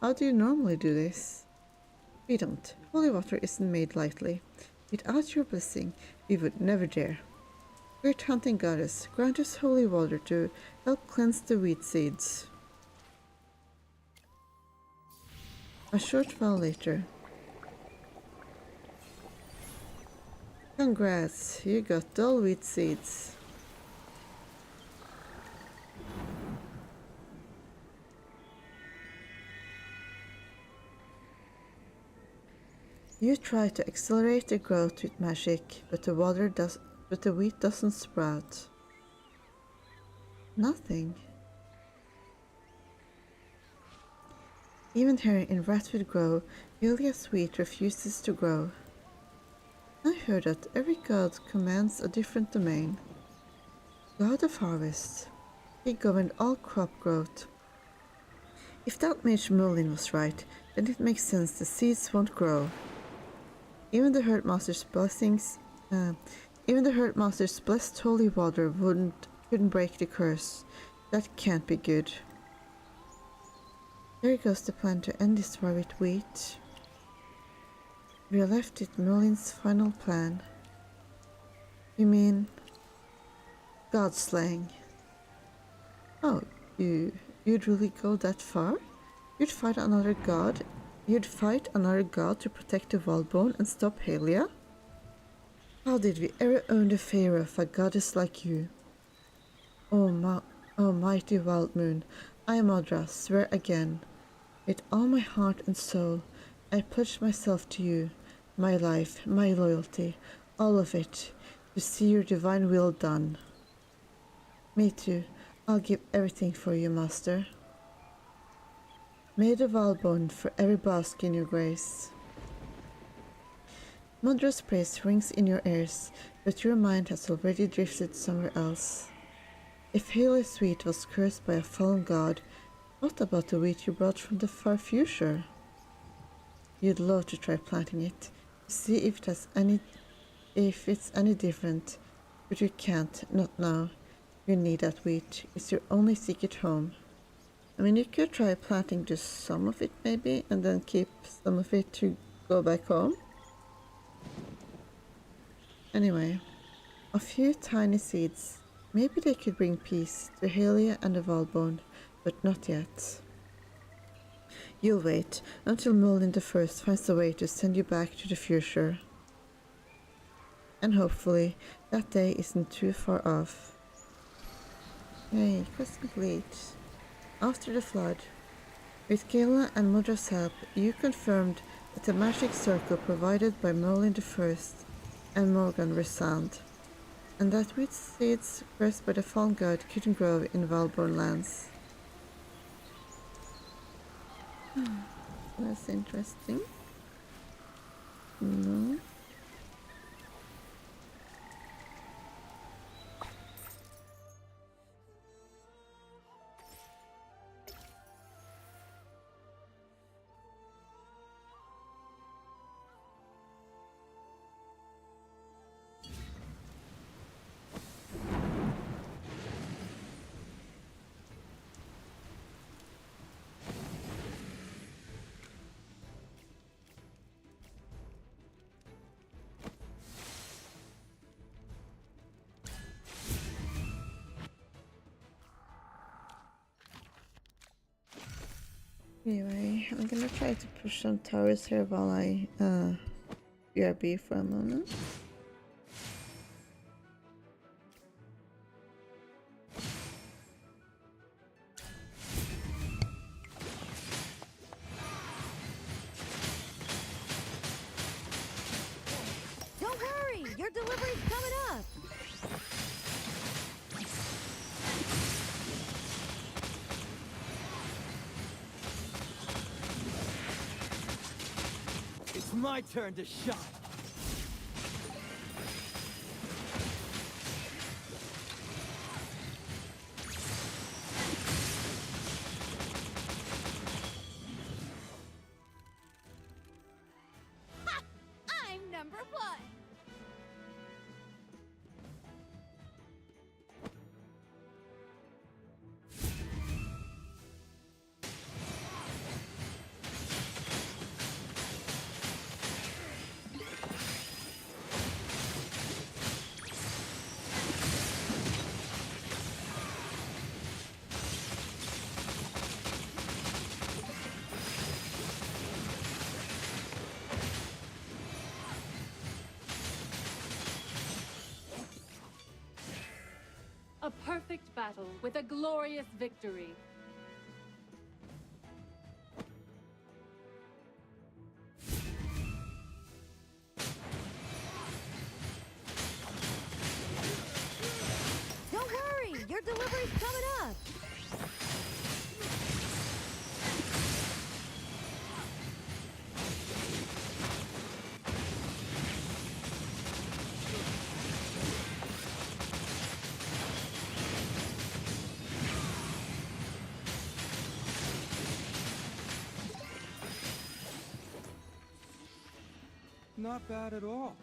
How do you normally do this? We don't. Holy water isn't made lightly. Without your blessing, we would never dare. Great hunting goddess, grant us holy water to help cleanse the wheat seeds. A short while later. Congrats, you got dull wheat seeds. You try to accelerate the growth with magic, but the wheat doesn't sprout. Nothing. Even here in Ratwood Grove, Helia's wheat refuses to grow. I heard that every god commands a different domain. God of Harvest. He governed all crop growth. If that mage Merlin was right, then it makes sense the seeds won't grow. Even the Herdmaster's blessed holy water couldn't break the curse. That can't be good. There goes the plan to end this war with wheat. We are left with Merlin's final plan. You mean god slaying? Oh, you'd really go that far? You'd fight another god You'd fight another god to protect the Wildbone and stop Halia? How did we ever earn the favor of a goddess like you? Oh mighty Wild Moon, I, Madra, swear again, with all my heart and soul, I pledge myself to you, my life, my loyalty, all of it, to see your divine will done. Me too, I'll give everything for you, Master. May the Wildbone forever bask in your grace. Madra's praise rings in your ears, but your mind has already drifted somewhere else. If Halia's wheat was cursed by a fallen god, what about the wheat you brought from the far future? You'd love to try planting it, to see if it's any different, but you can't, not now. You need that wheat, it's your only secret home. I mean, you could try planting just some of it maybe, and then keep some of it to go back home. Anyway, a few tiny seeds. Maybe they could bring peace to Halia and the Wildbone, but not yet. You'll wait until Merlin the First finds a way to send you back to the future. And hopefully, that day isn't too far off. Yay, quest complete. After the flood, with Kayla and Mudra's help, you confirmed that the magic circle provided by Merlin the First and Morgan were sound, and that wheat seeds cursed by the fallen god couldn't grow in Wildbone lands. That's interesting. No. Anyway, I'm gonna try to push some towers here while I BRB for a moment. Don't worry, your delivery's coming up. It's my turn to shine. I'm number one. A perfect battle with a glorious victory. Don't worry, your delivery's coming up. Not bad at all.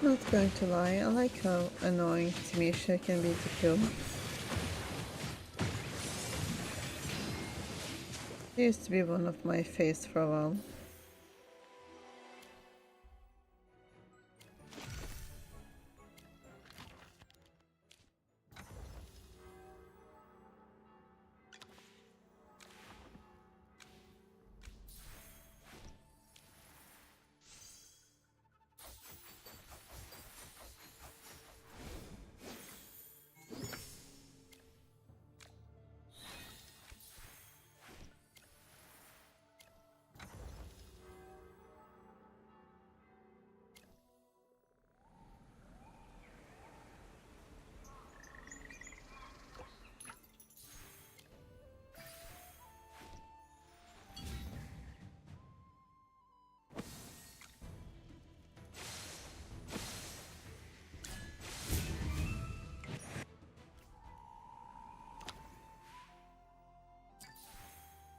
Not going to lie, I like how annoying Tamisha can be to kill. She used to be one of my faves for a while.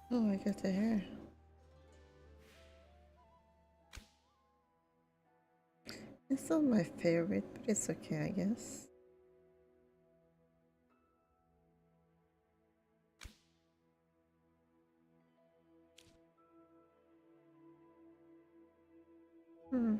Oh, I got the hair. It's not my favorite, but it's okay, I guess. Hmm.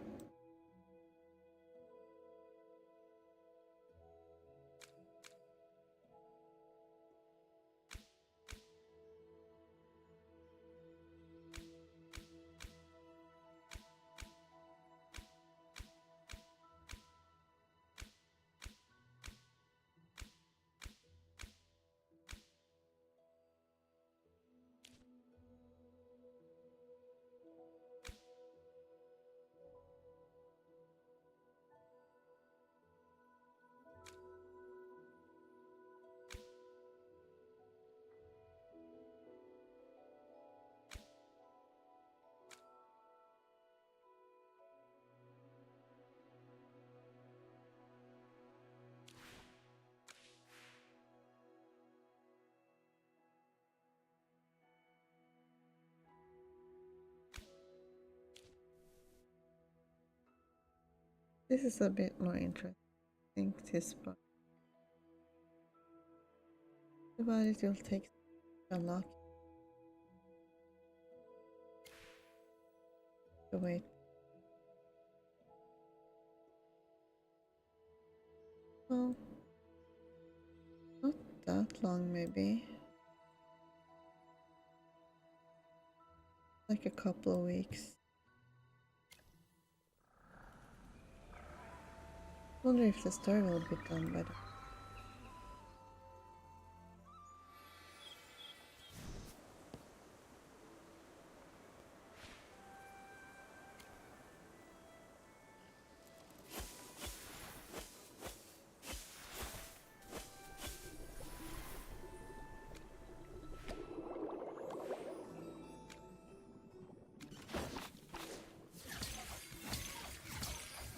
This is a bit more interesting. I think this part. But it will take a lot to wait. Well, not that long, maybe. Like a couple of weeks. Wonder if the story will be done by the.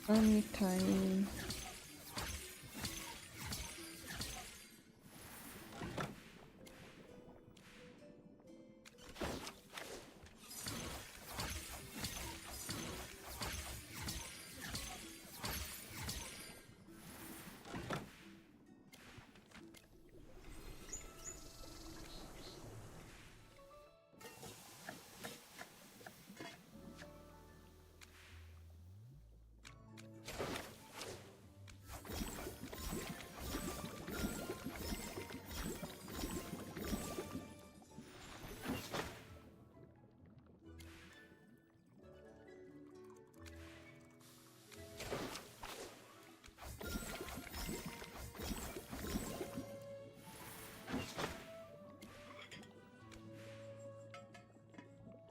Army time.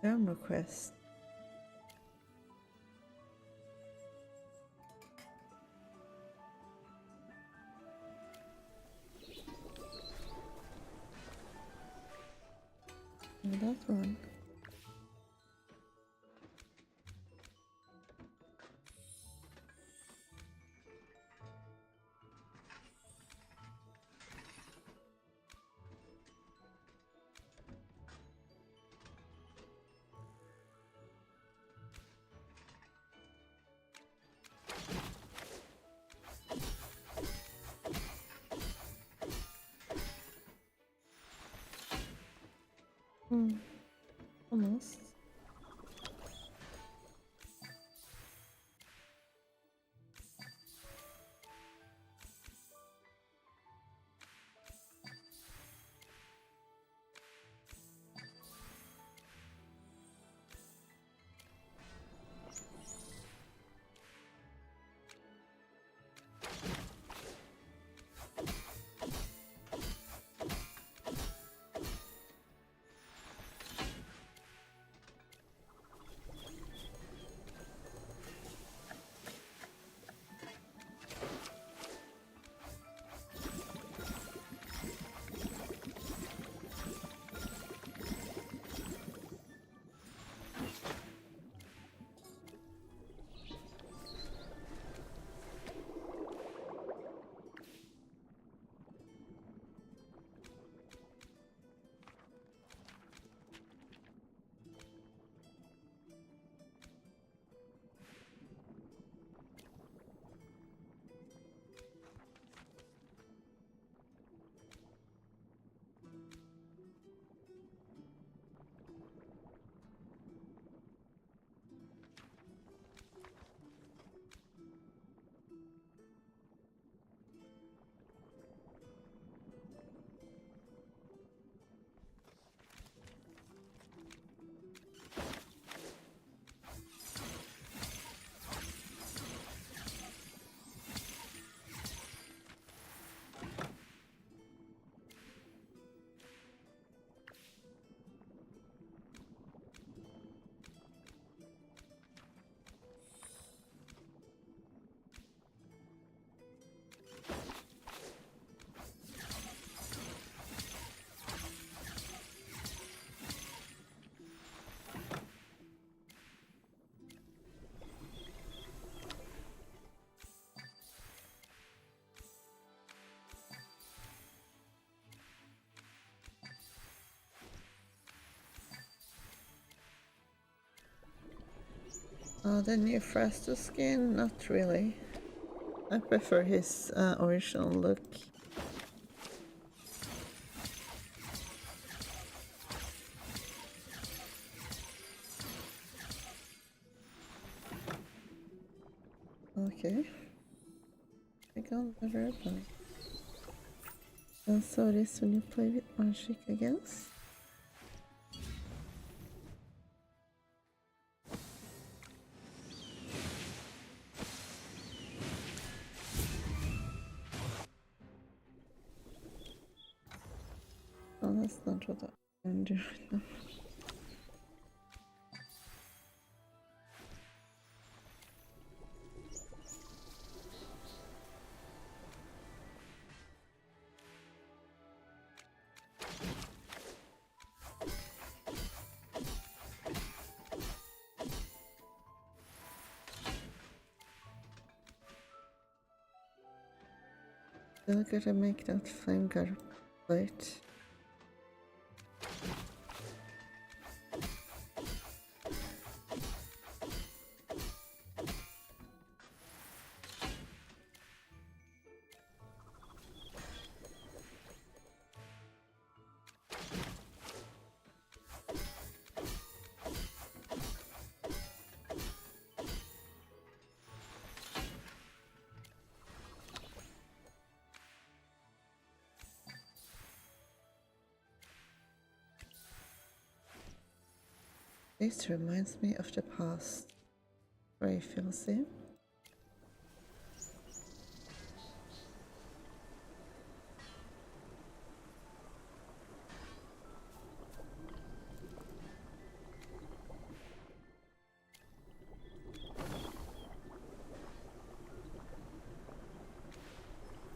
Demo quest. And that one. Almost. The new Frasto skin? Not really. I prefer his original look. Okay. I got better opening. And so it is when you play with magic, I guess. Oh, that's not what I'm doing right now. Still gotta make that flame guard plate. This reminds me of the past. Very filthy.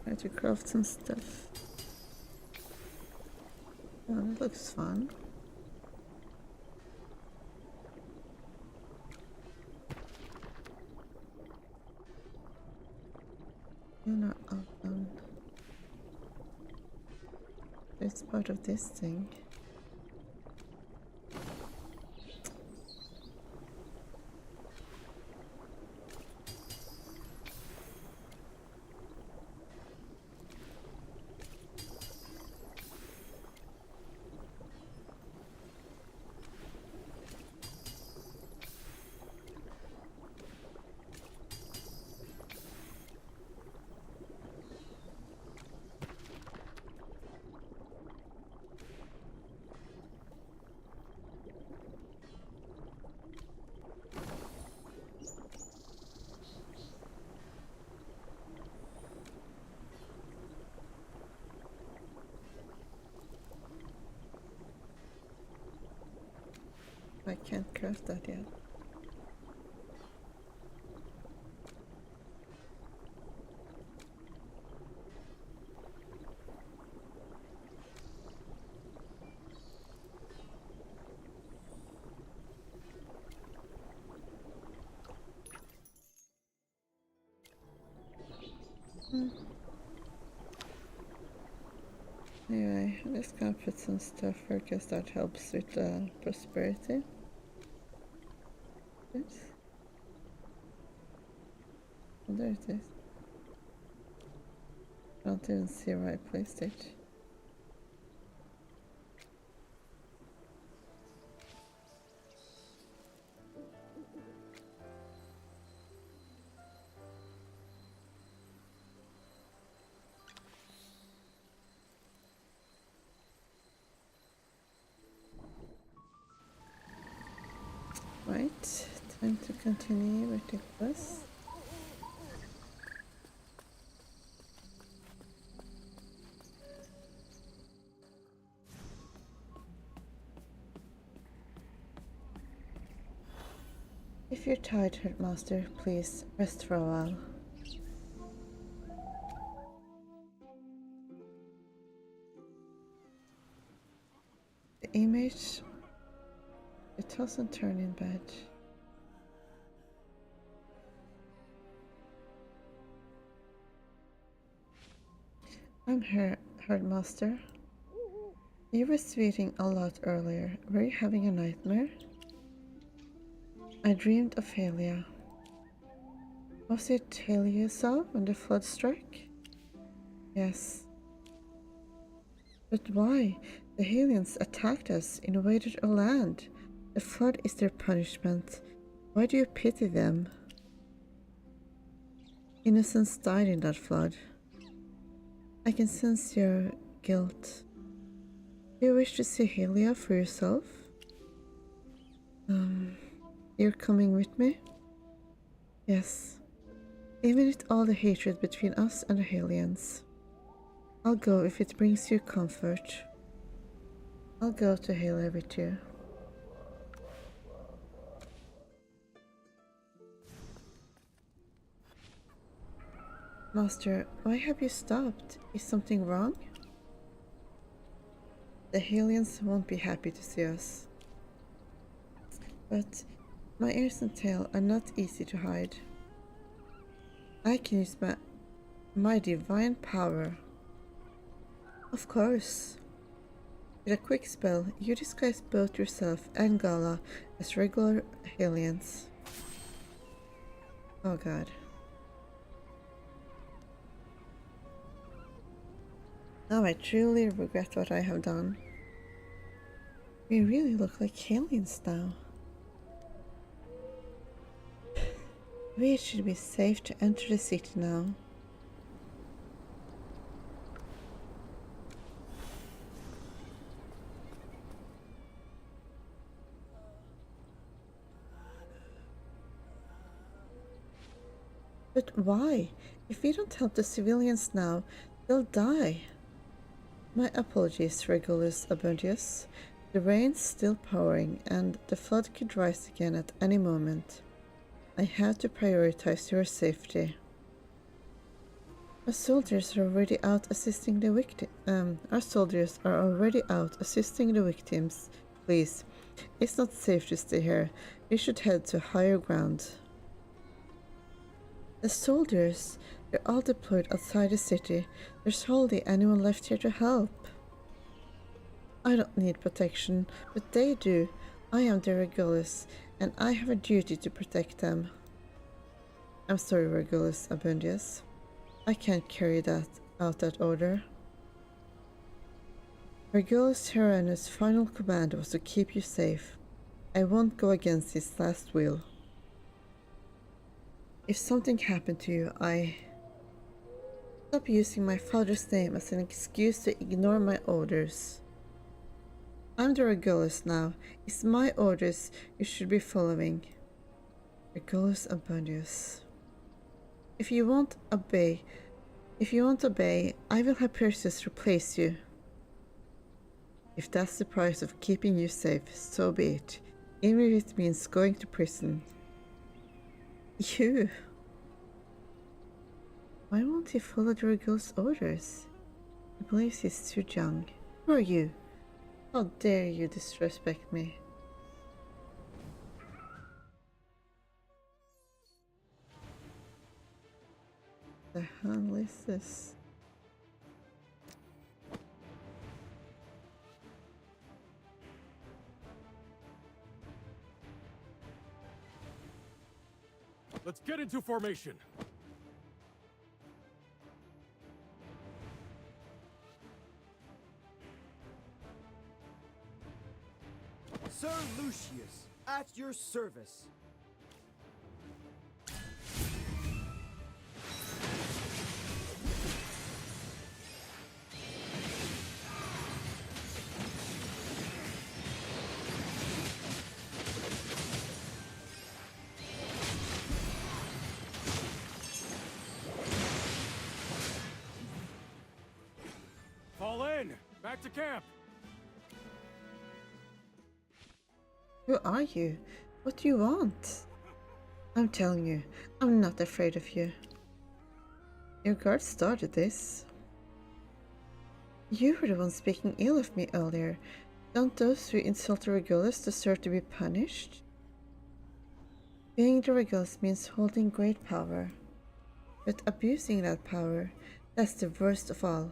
Try to craft some stuff. Oh, that looks fun. You're not open. It's part of this thing. can't craft that yet. Anyway, I'm just gonna put some stuff here because that helps with prosperity. Oops. Oh, there it is. I don't even see where I placed it. Right, time to continue with the quest. If you're tired, Headmaster, please rest for a while. The image, it doesn't turn in bed. I'm here, Headmaster. You were sweating a lot earlier. Were you having a nightmare? I dreamed of Helia. Was it Helia you saw when the flood struck? Yes. But why? The Helians attacked us, invaded our land. The flood is their punishment. Why do you pity them? Innocents died in that flood. I can sense your guilt. Do you wish to see Helia for yourself? You're coming with me? Yes. Even with all the hatred between us and the Helians. I'll go if it brings you comfort. I'll go to Helia with you. Master, why have you stopped? Is something wrong? The Helians won't be happy to see us. But my ears and tail are not easy to hide. I can use my divine power. Of course. With a quick spell, you disguise both yourself and Gala as regular Helians. Oh god. Now I truly regret what I have done. We really look like Helians now. We should be safe to enter the city now. But why? If we don't help the civilians now, they'll die. My apologies, Regulus Abundius. The rain's still pouring, and the flood could rise again at any moment. I have to prioritize your safety. Our soldiers are already out assisting the victims. Please, it's not safe to stay here. We should head to higher ground. The soldiers, they're all deployed outside the city. There's hardly anyone left here to help. I don't need protection, but they do. I am the Regulus, and I have a duty to protect them. I'm sorry, Regulus Abundius. I can't carry out that order. Regulus Tyrannus' final command was to keep you safe. I won't go against his last will. If something happened to you, stop using my father's name as an excuse to ignore my orders. I'm the Regulus now. It's my orders you should be following. Regulus Abundius. If you won't obey, I will have Perseus replace you. If that's the price of keeping you safe, so be it. even if it means going to prison. You! Why won't he follow the regular's orders? He believes he's too young. Who are you? How dare you disrespect me? The hell is this? Let's get into formation. Sir Lucius, at your service. Fall in! Back to camp! Who are you? What do you want? I'm telling you, I'm not afraid of you. Your guard started this. You were the one speaking ill of me earlier. Don't those who insult the Regulus deserve to be punished? Being the Regulus means holding great power. But abusing that power, that's the worst of all.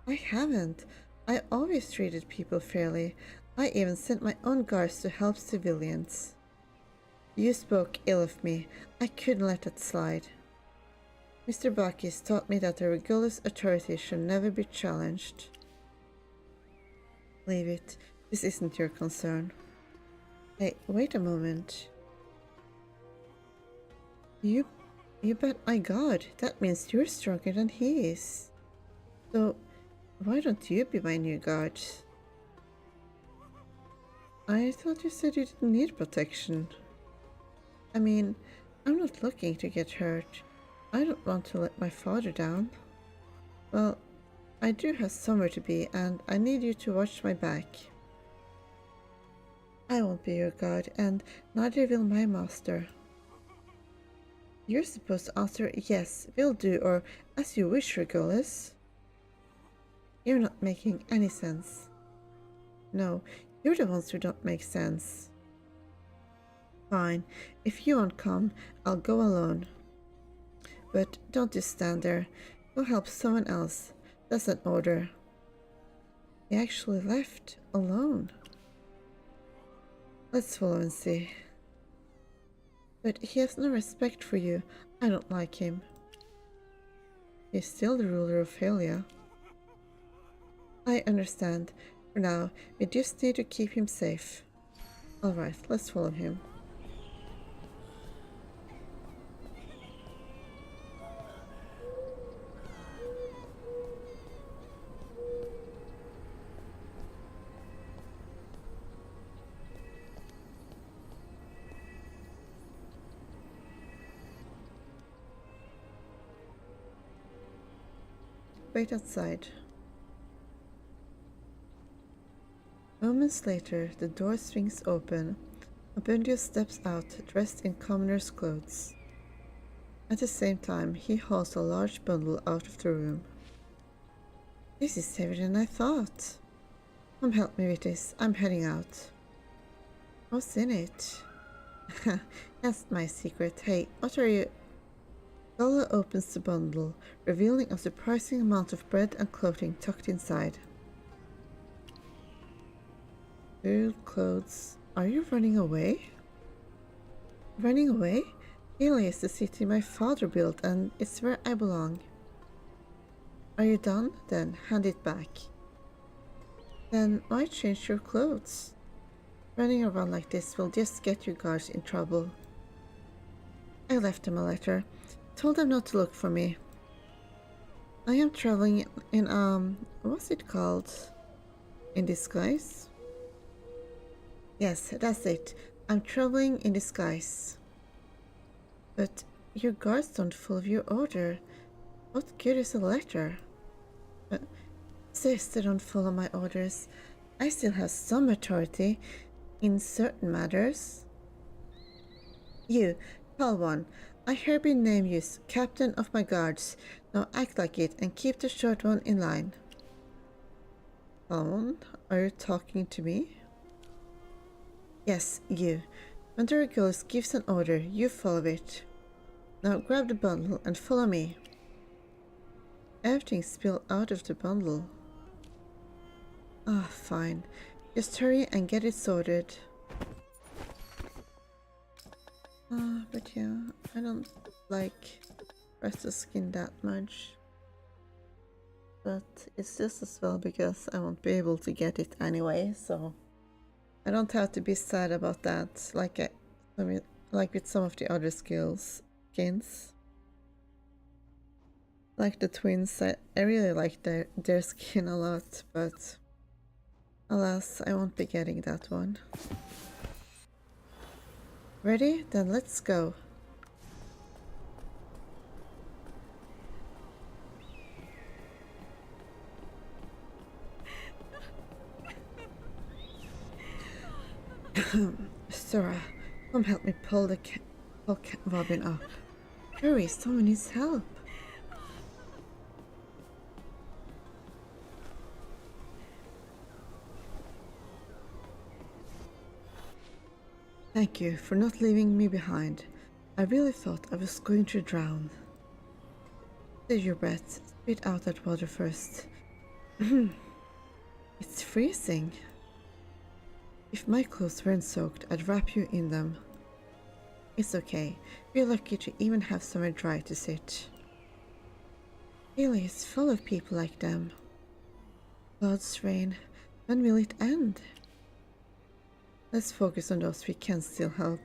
I haven't. I always treated people fairly. I even sent my own guards to help civilians. You spoke ill of me. I couldn't let that slide. Mr. Bakis taught me that the Regulus authority should never be challenged. Leave it. This isn't your concern. Hey, wait a moment. You bet my god. That means you're stronger than he is. So, why don't you be my new guard? I thought you said you didn't need protection. I mean, I'm not looking to get hurt. I don't want to let my father down. Well, I do have somewhere to be, and I need you to watch my back. I won't be your guard, and neither will my master. You're supposed to answer yes, will do, or as you wish, Regulus. You're not making any sense. No, you're the ones who don't make sense. Fine, if you won't come, I'll go alone. But don't just stand there. Go help someone else. That's an order. He actually left alone. Let's follow and see. But he has no respect for you. I don't like him. He's still the ruler of Helia. I understand. For now, we just need to keep him safe. Alright, let's follow him. Wait outside. Moments later, the door swings open. Abundio steps out, dressed in commoner's clothes. At the same time, he hauls a large bundle out of the room. This is heavier than I thought. Come help me with this. I'm heading out. What's in it? That's my secret. Hey, what are you... Gala opens the bundle, revealing a surprising amount of bread and clothing tucked inside. Old clothes. Are you running away? Running away? Helia is the city my father built, and it's where I belong. Are you done? Then hand it back. Then why change your clothes? Running around like this will just get you guards in trouble. I left them a letter. Told them not to look for me. I am traveling in, what's it called? In disguise? Yes, that's it. I'm traveling in disguise. But your guards don't follow your order. What good is a letter? Sis, they don't follow my orders. I still have some authority. In certain matters. You, tall one, I hereby name you captain of my guards. Now act like it and keep the short one in line. Tall one, are you talking to me? Yes, you. When the Regulus gives an order, you follow it. Now grab the bundle and follow me. Everything spilled out of the bundle. Ah, fine. Just hurry and get it sorted. But yeah, I don't like Resta skin that much. But it's just as well because I won't be able to get it anyway, so I don't have to be sad about that like like with some of the other skins. Like the twins, I really like their skin a lot, but alas, I won't be getting that one. Ready? Then let's go. Sora, come help me pull Robin up. Hurry, someone needs help. Thank you for not leaving me behind. I really thought I was going to drown. Save your breath. Spit out that water first. It's freezing. If my clothes weren't soaked, I'd wrap you in them. It's okay. We're lucky to even have somewhere dry to sit. Haley is full of people like them. God's reign. When will it end? Let's focus on those we can still help.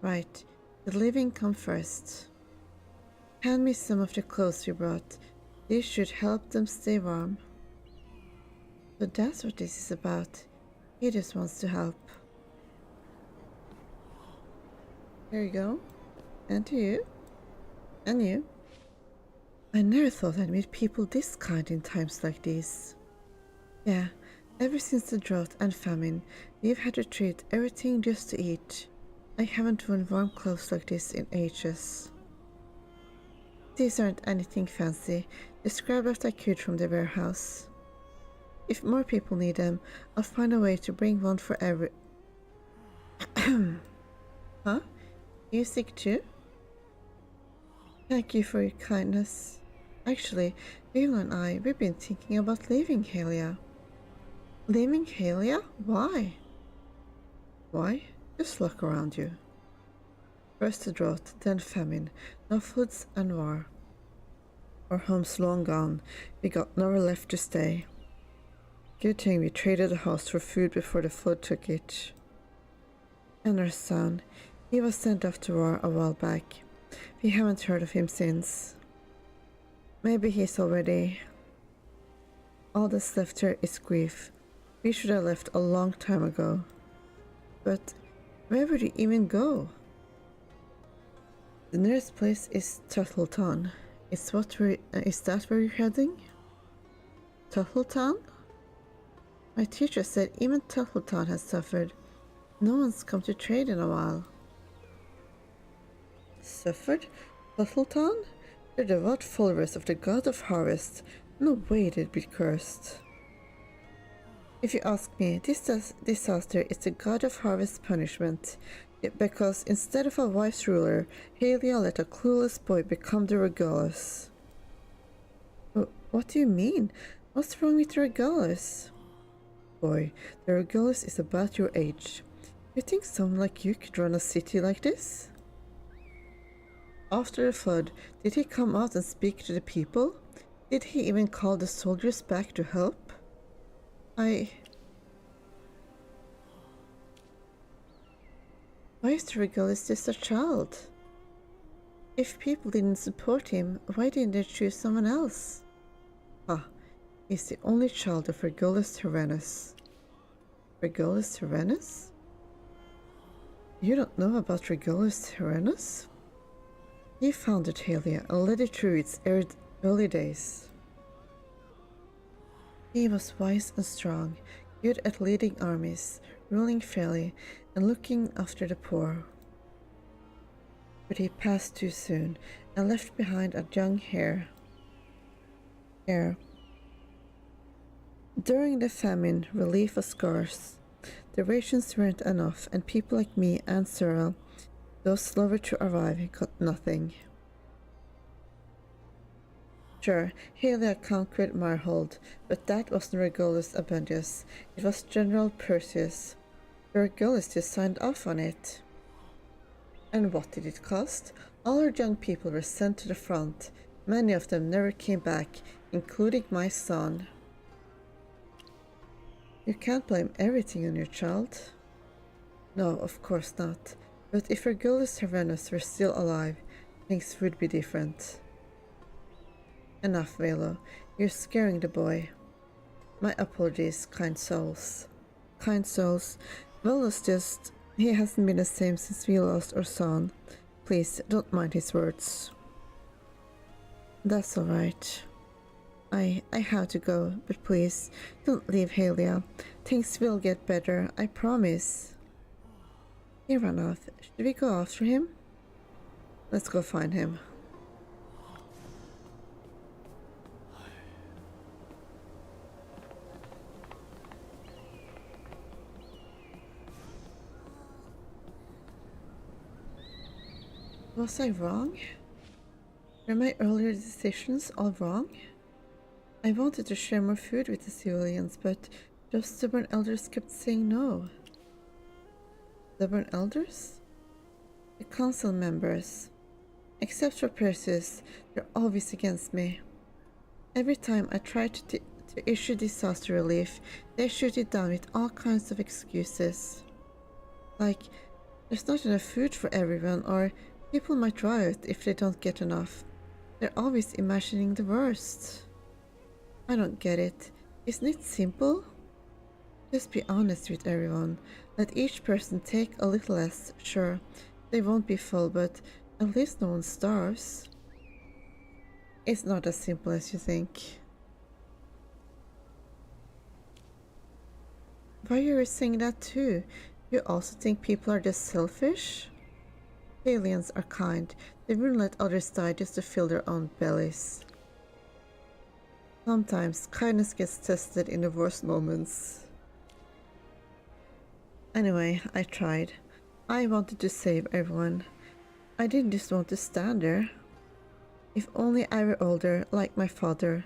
Right, the living come first. Hand me some of the clothes you brought. These should help them stay warm. So that's what this is about. He just wants to help. There you go. And to you. And you. I never thought I'd meet people this kind in times like these. Yeah. Ever since the drought and famine, we've had to trade everything just to eat. I haven't worn warm clothes like this in ages. These aren't anything fancy, just grabbed what I could from the warehouse. If more people need them, I'll find a way to bring one for every... Huh? You sick too? Thank you for your kindness. Actually, Vila and we've been thinking about leaving Halia. Leaving Halia? Why? Why? Just look around you. First the drought, then famine, now floods and war. Our home's long gone, we got nowhere left to stay. Good thing we traded the house for food before the flood took it. And our son, he was sent off to war a while back. We haven't heard of him since. Maybe he's already... All that's left here is grief. We should have left a long time ago. But where would we even go? The nearest place is Tuttleton. Is that where you're heading? Tuttleton? My teacher said even Tuttleton has suffered. No one's come to trade in a while. Suffered? Tuttleton? They're devout followers of the god of harvest. No way they'd be cursed. If you ask me, this disaster is the god of harvest punishment. Because instead of a wise ruler, Halia let a clueless boy become the Regulus. What do you mean? What's wrong with the Regulus? Boy, the Regulus is about your age. You think someone like you could run a city like this? After the flood, did he come out and speak to the people? Did he even call the soldiers back to help? Why is the Regulus just a child? If people didn't support him, why didn't they choose someone else? Ah, he's the only child of Regulus Tyrannus. Regulus Tyrannus? You don't know about Regulus Tyrannus? He founded Halia and led it through its early days. He was wise and strong. good at leading armies, ruling fairly, and looking after the poor. But he passed too soon and left behind a young heir. During the famine, relief was scarce. The rations weren't enough, and people like me and Cyril, those slower to arrive, got nothing. Sure, Helia conquered Marhold, but that wasn't Regulus Abundius, it was General Perseus. The Regulus just signed off on it. And what did it cost? All our young people were sent to the front. Many of them never came back, including my son. You can't blame everything on your child. No, of course not. But if Regulus Servanus were still alive, things would be different. Enough, Velo. You're scaring the boy. My apologies, kind souls. Kind souls. Velo's just... he hasn't been the same since we lost our son. Please, don't mind his words. That's alright. I have to go, but please, don't leave Helia. Things will get better, I promise. He ran off. Should we go after him? Let's go find him. Was I wrong? Were my earlier decisions all wrong? I wanted to share more food with the civilians, but those stubborn elders kept saying no. Stubborn elders? The council members. Except for Perseus, they're always against me. Every time I try to issue disaster relief, they shoot it down with all kinds of excuses. Like, there's not enough food for everyone, or people might riot if they don't get enough. They're always imagining the worst. I don't get it. Isn't it simple? Just be honest with everyone. Let each person take a little less. Sure, they won't be full, but at least no one starves. It's not as simple as you think. Why are you saying that too? You also think people are just selfish? Aliens are kind. They wouldn't let others die just to fill their own bellies. Sometimes kindness gets tested in the worst moments. Anyway, I tried. I wanted to save everyone. I didn't just want to stand there. If only I were older, like my father.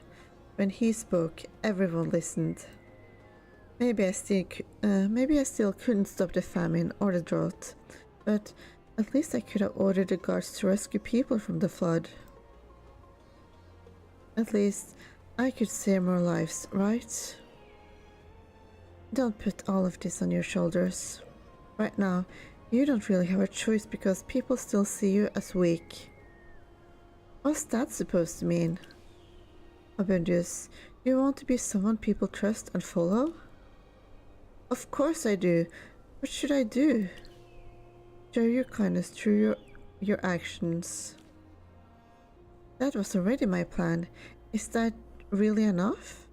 When he spoke, everyone listened. Maybe I still couldn't stop the famine or the drought, but at least I could have ordered the guards to rescue people from the flood. At least I could save more lives, right? Don't put all of this on your shoulders. Right now, you don't really have a choice because people still see you as weak. What's that supposed to mean? Abundius, you want to be someone people trust and follow? Of course I do. What should I do? Show your kindness through your actions. That was already my plan. Is that really enough?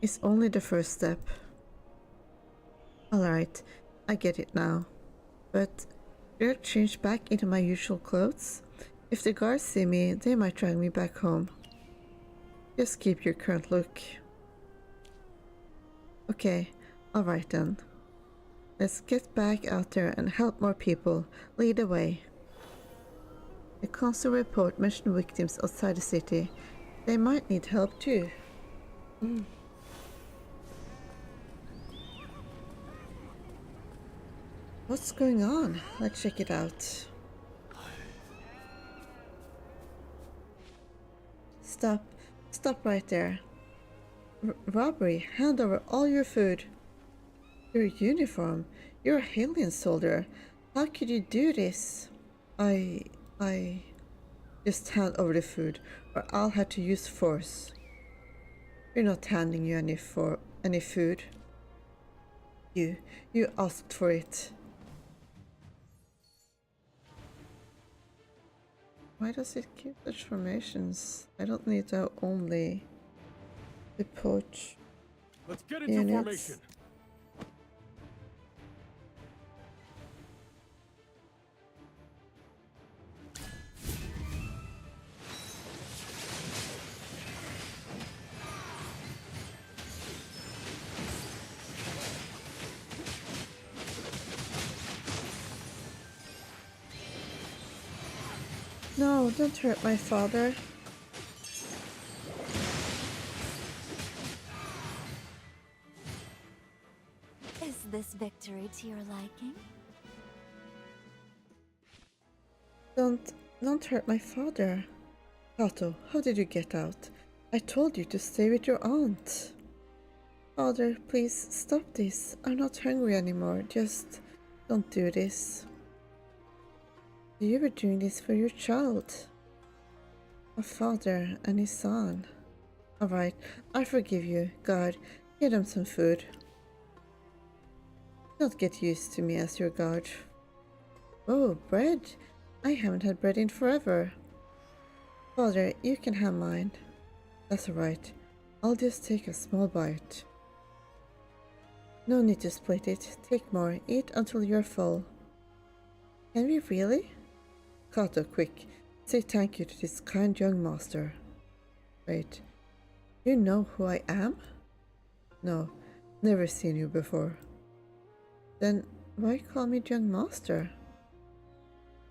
It's only the first step. Alright, I get it now. But should I change back into my usual clothes? If the guards see me, they might drag me back home. Just keep your current look. Okay, alright then. Let's get back out there and help more people. Lead the way. The council report mentioned victims outside the city. They might need help too. What's going on? Let's check it out. Stop. Stop right there. Robbery. Hand over all your food. Your uniform. You're a Hylian soldier. How could you do this? I just hand over the food, or I'll have to use force. We're not handing you any food. You asked for it. Why does it keep such formations? I don't need to only the poach. Let's get into Units. formation. No, don't hurt my father. Is this victory to your liking? Don't hurt my father. Kato, how did you get out? I told you to stay with your aunt. Father, please stop this. I'm not hungry anymore. Just don't do this. You were doing this for your child. A father and his son. Alright, I forgive you. God, give them some food. Don't get used to me as your guard. Oh, bread. I haven't had bread in forever. Father, you can have mine. That's alright. I'll just take a small bite. No need to split it. Take more. Eat until you're full. Can we really? Kato, quick. Say thank you to this kind young master. Wait. You know who I am? No. Never seen you before. Then why call me young master?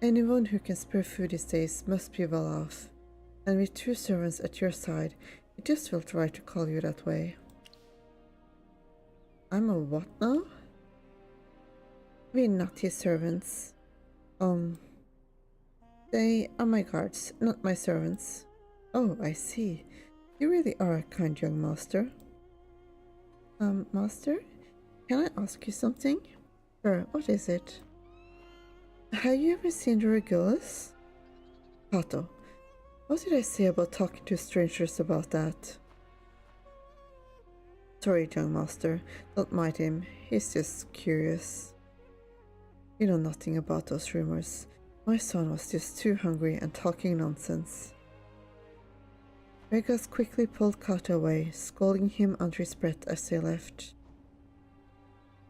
Anyone who can spare food these days must be well off. And with 2 servants at your side, it just felt right to call you that way. I'm a what now? We're not his servants. They are my guards, not my servants. Oh, I see. You really are a kind young master. Master? Can I ask you something? Sure, what is it? Have you ever seen the Regulus? Kato, what did I say about talking to strangers about that? Sorry, young master, don't mind him, he's just curious. You know nothing about those rumors. My son was just too hungry and talking nonsense. Vegas quickly pulled Kato away, scolding him under his breath as they left.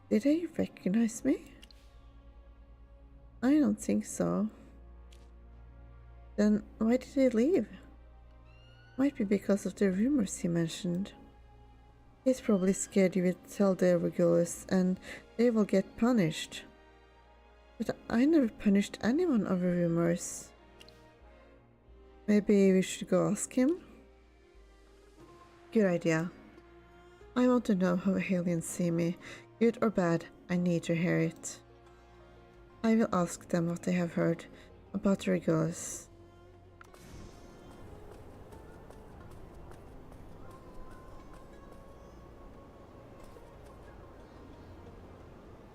Did they recognize me? I don't think so. Then why did they leave? Might be because of the rumors he mentioned. He's probably scared you will tell the Regulus and they will get punished. But I never punished anyone over rumors. Maybe we should go ask him? Good idea. I want to know how aliens see me. Good or bad, I need to hear it. I will ask them what they have heard about the Regulus.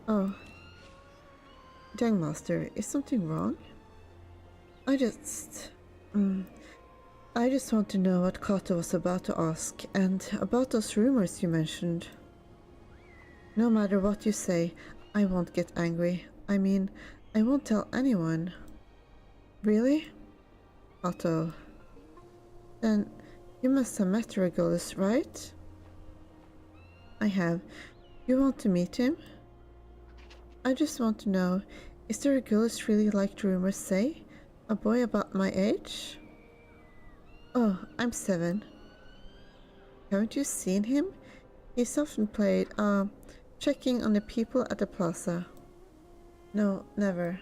Oh. Young master, is something wrong? I just want to know what Kato was about to ask, and about those rumors you mentioned. No matter what you say, I won't get angry. I mean, I won't tell anyone. Really? Kato. Then, you must have met Regulus, right? I have. You want to meet him? I just want to know, is the Regulus really like the rumors say? A boy about my age? Oh, I'm 7. Haven't you seen him? He's often played, checking on the people at the plaza. No, never.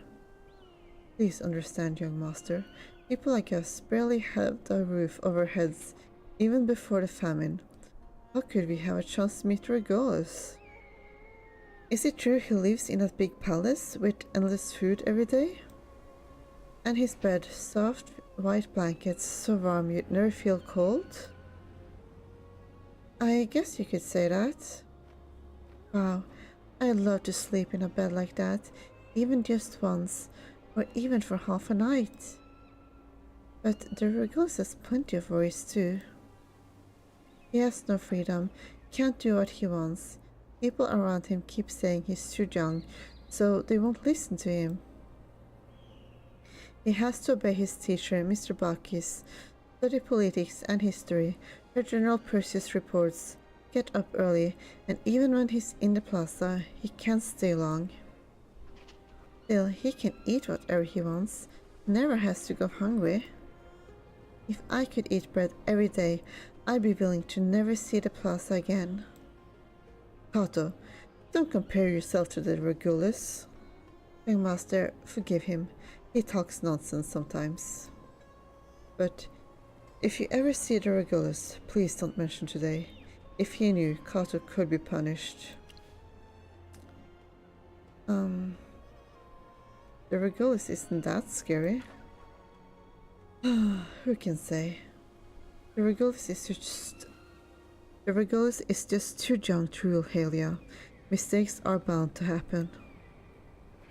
Please understand, young master. People like us barely have the roof over our heads, even before the famine. How could we have a chance to meet Regulus? Is it true he lives in that big palace with endless food every day? And his bed, soft white blankets, so warm you'd never feel cold? I guess you could say that. Wow, I'd love to sleep in a bed like that, even just once, or even for half a night. But the Regulus has plenty of worries too. He has no freedom, can't do what he wants. People around him keep saying he's too young, so they won't listen to him. He has to obey his teacher, Mr. Bakis, study politics and history, read General Perseus reports, get up early, and even when he's in the plaza, he can't stay long. Still, he can eat whatever he wants, never has to go hungry. If I could eat bread every day, I'd be willing to never see the plaza again. Kato, don't compare yourself to the Regulus. Young master, forgive him. He talks nonsense sometimes. But if you ever see the Regulus, please don't mention today. If he knew, Kato could be punished. The Regulus isn't that scary. Who can say? The Regulus is just too young to rule Halia. Mistakes are bound to happen.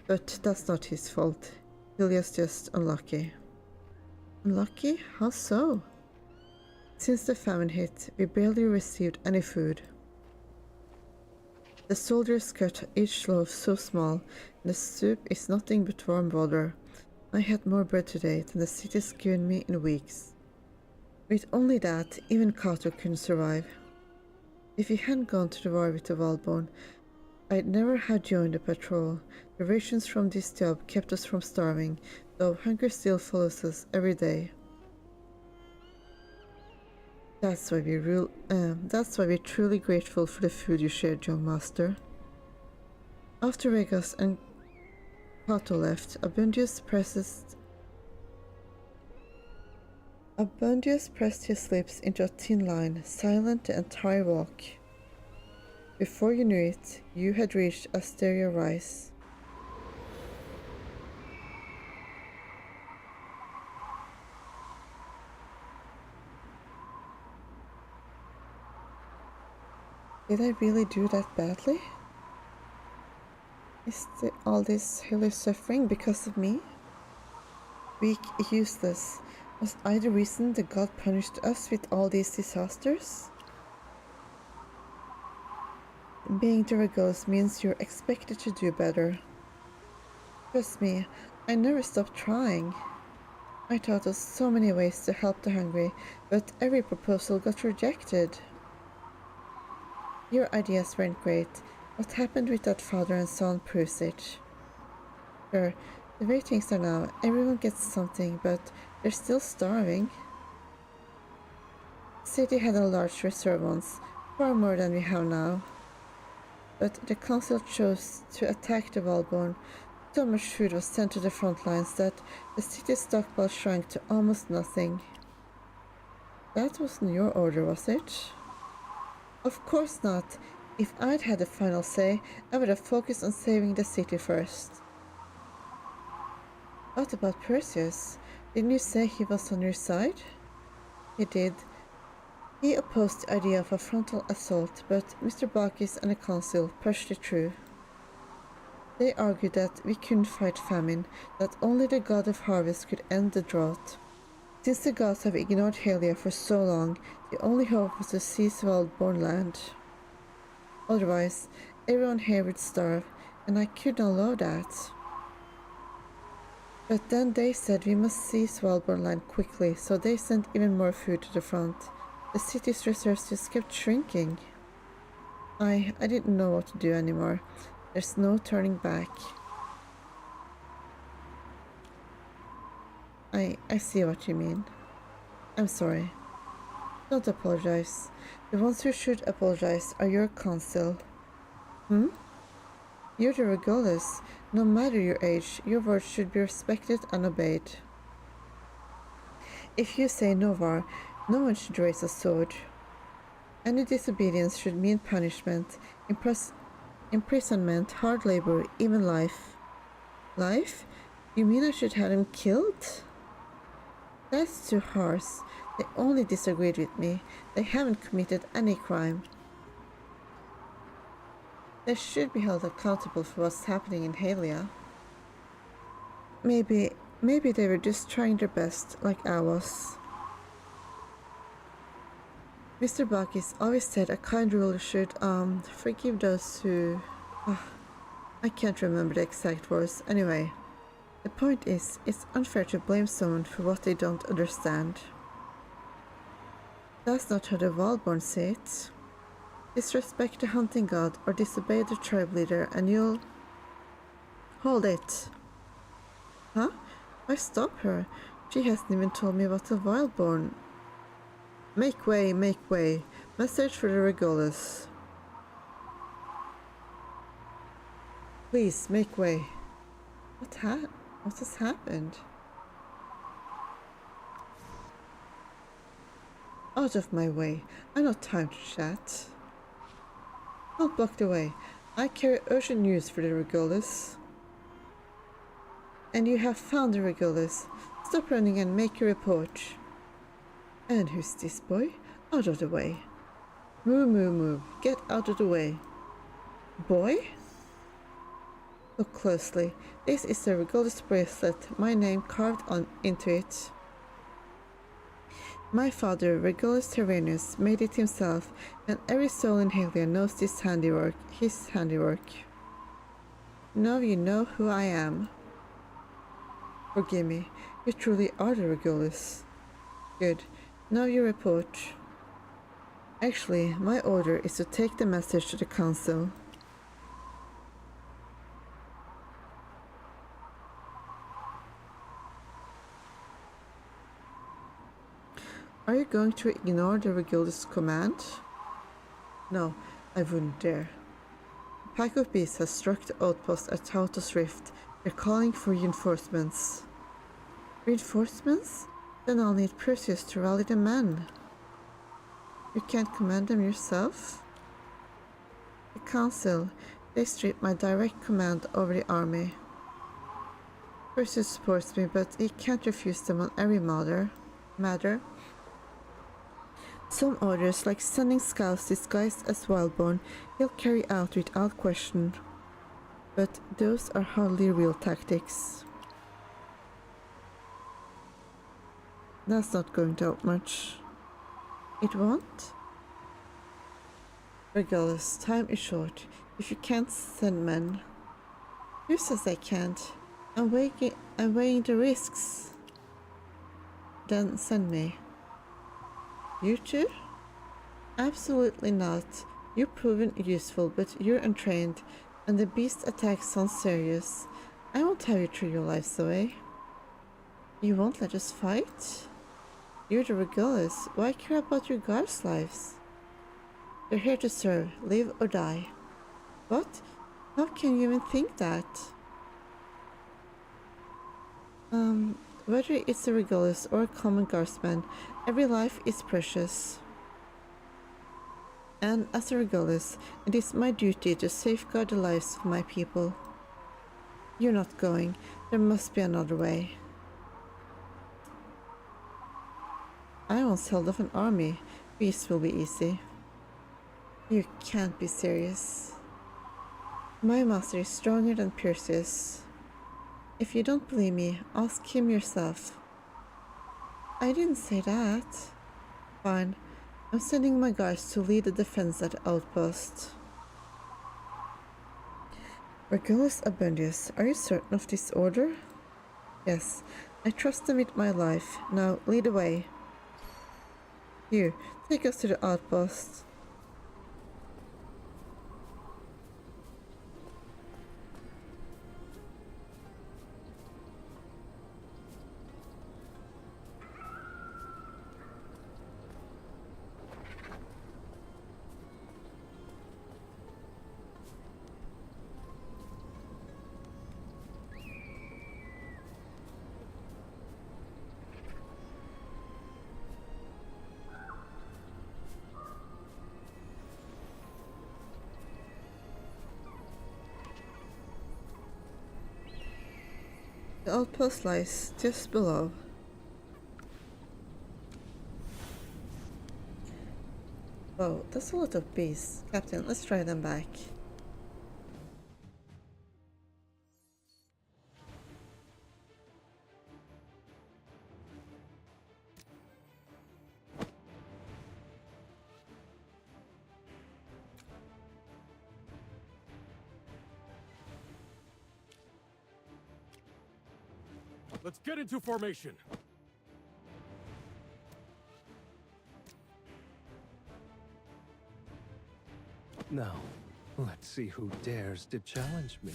But that's not his fault. Halia's just unlucky. Unlucky? How so? Since the famine hit, we barely received any food. The soldiers cut each loaf so small, and the soup is nothing but warm water. I had more bread today than the city's given me in weeks. With only that, even Kato couldn't survive. If he hadn't gone to the war with the Wildborn, I'd never have joined the patrol. The rations from this job kept us from starving, though hunger still follows us every day. That's why we're truly grateful for the food you shared, young master. After Vegas and Kato left, Abundius pressed his lips into a thin line, silent the entire walk. Before you knew it, you had reached Asteria Rise. Did I really do that badly? Is all this Halia suffering because of me? Weak, useless. Was I the reason the god punished us with all these disasters? Being the Regulus means you're expected to do better. Trust me, I never stopped trying. I thought of so many ways to help the hungry, but every proposal got rejected. Your ideas weren't great. What happened with that father and son proves it. Sure, the way things are now, everyone gets something, but they're still starving. The city had a large reserve once, far more than we have now. But the council chose to attack the Wildborn. So much food was sent to the front lines that the city's stockpile shrank to almost nothing. That wasn't your order, was it? Of course not. If I'd had the final say, I would have focused on saving the city first. What about Perseus? Didn't you say he was on your side? He did. He opposed the idea of a frontal assault, but Mr. Bacchus and the council pushed it through. They argued that we couldn't fight famine, that only the god of harvest could end the drought. Since the gods have ignored Halia for so long, the only hope was to seize Wildborn land. Otherwise, everyone here would starve, and I couldn't allow that. But then they said we must seize Wildborn land quickly, so they sent even more food to the front. The city's reserves just kept shrinking. I didn't know what to do anymore. There's no turning back. I see what you mean. I'm sorry. Don't apologize. The ones who should apologize are your council. You're the Regulus. No matter your age, your words should be respected and obeyed. If you say no war, no one should raise a sword. Any disobedience should mean punishment, imprisonment, hard labor, even life. Life? You mean I should have him killed? That's too harsh. They only disagreed with me. They haven't committed any crime. They should be held accountable for what's happening in Halia. Maybe they were just trying their best, like I was. Mr. Bacchus always said a kind ruler should, forgive those who... I can't remember the exact words. Anyway, the point is, it's unfair to blame someone for what they don't understand. That's not how the Wildborn say it. Disrespect the hunting god or disobey the tribe leader and you'll... Hold it! Huh? Why stop her? She hasn't even told me about the Wildborn. Make way, make way. Message for the Regulus. Please, make way. What has happened? Out of my way. I've no time to chat. Don't block the way. I carry urgent news for the Regulus. And you have found the Regulus. Stop running and make your report. And who's this boy? Out of the way. Moo moo moo. Get out of the way. Boy? Look closely. This is the Regulus bracelet, my name carved into it. My father, Regulus Terranus, made it himself, and every soul in Halia knows his handiwork. Now you know who I am. Forgive me, you truly are the Regulus. Good. Now your report. Actually, my order is to take the message to the council. Are you going to ignore the Regulus command? No, I wouldn't dare. A pack of beasts has struck the outpost at Tautos Rift. They're calling for reinforcements. Reinforcements? Then I'll need Perseus to rally the men. You can't command them yourself? The council, they strip my direct command over the army. Perseus supports me, but he can't refuse them on every matter. Some orders, like sending scouts disguised as Wildborn, he'll carry out without question. But those are hardly real tactics. That's not going to help much. It won't? Regardless, time is short. If you can't send men... Who says I can't? I'm weighing the risks. Then send me. You too? Absolutely not. You're proven useful, but you're untrained, and the beast attack sounds serious. I won't have you throw your lives away. You won't let us fight? You're the Regulus. Why care about your guards' lives? They're here to serve, live or die. What? How can you even think that? Whether it's a Regulus or a common guardsman, every life is precious. And as a Regulus, it is my duty to safeguard the lives of my people. You're not going. There must be another way. I once held off an army. Peace will be easy. You can't be serious. My master is stronger than Perseus. If you don't believe me, ask him yourself. I didn't say that. Fine. I'm sending my guards to lead the defense at the outpost. Regulus Abundius, are you certain of this order? Yes, I trust them with my life. Now, lead the way. Here, take us to the outpost. The outpost lies just below. Oh, that's a lot of bees. Captain, let's try them back. Let's get into formation. Now, let's see who dares to challenge me.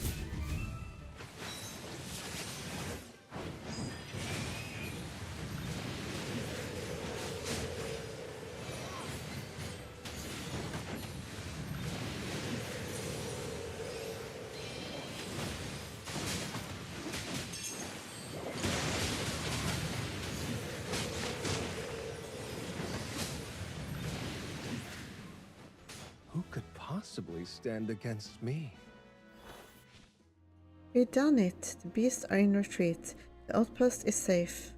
Who could possibly stand against me? We've done it. The beasts are in retreat. The outpost is safe.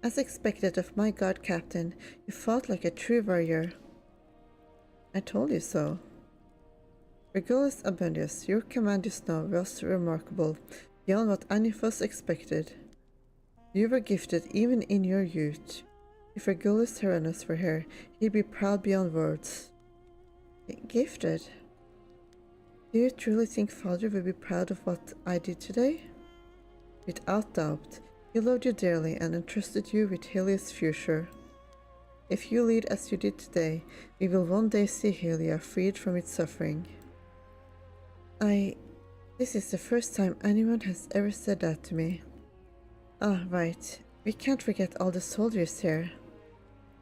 As expected of my god captain, you fought like a true warrior. I told you so. Regulus Abundius, your command just now was remarkable, beyond what any of us expected. You were gifted even in your youth. If Regulus Tyrannus were here, he'd be proud beyond words. Gifted? Do you truly think Father would be proud of what I did today? Without doubt, he loved you dearly and entrusted you with Helia's future. If you lead as you did today, we will one day see Helia freed from its suffering. This is the first time anyone has ever said that to me. Ah, right. We can't forget all the soldiers here.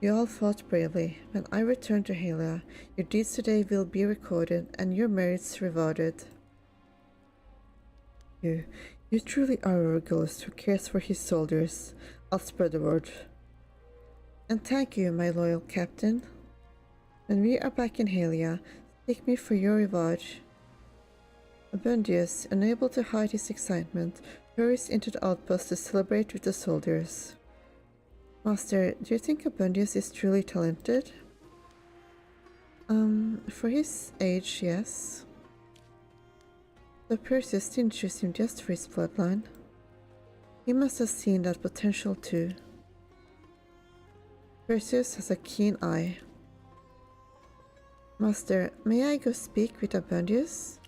You all fought bravely. When I return to Helia, your deeds today will be recorded and your merits rewarded. You truly are a Regulus who cares for his soldiers. I'll spread the word. And thank you, my loyal captain. When we are back in Helia, take me for your reward. Abundius, unable to hide his excitement, hurries into the outpost to celebrate with the soldiers. Master, do you think Abundius is truly talented? For his age, yes. The Perseus didn't choose him just for his bloodline. He must have seen that potential too. Perseus has a keen eye. Master, may I go speak with Abundius?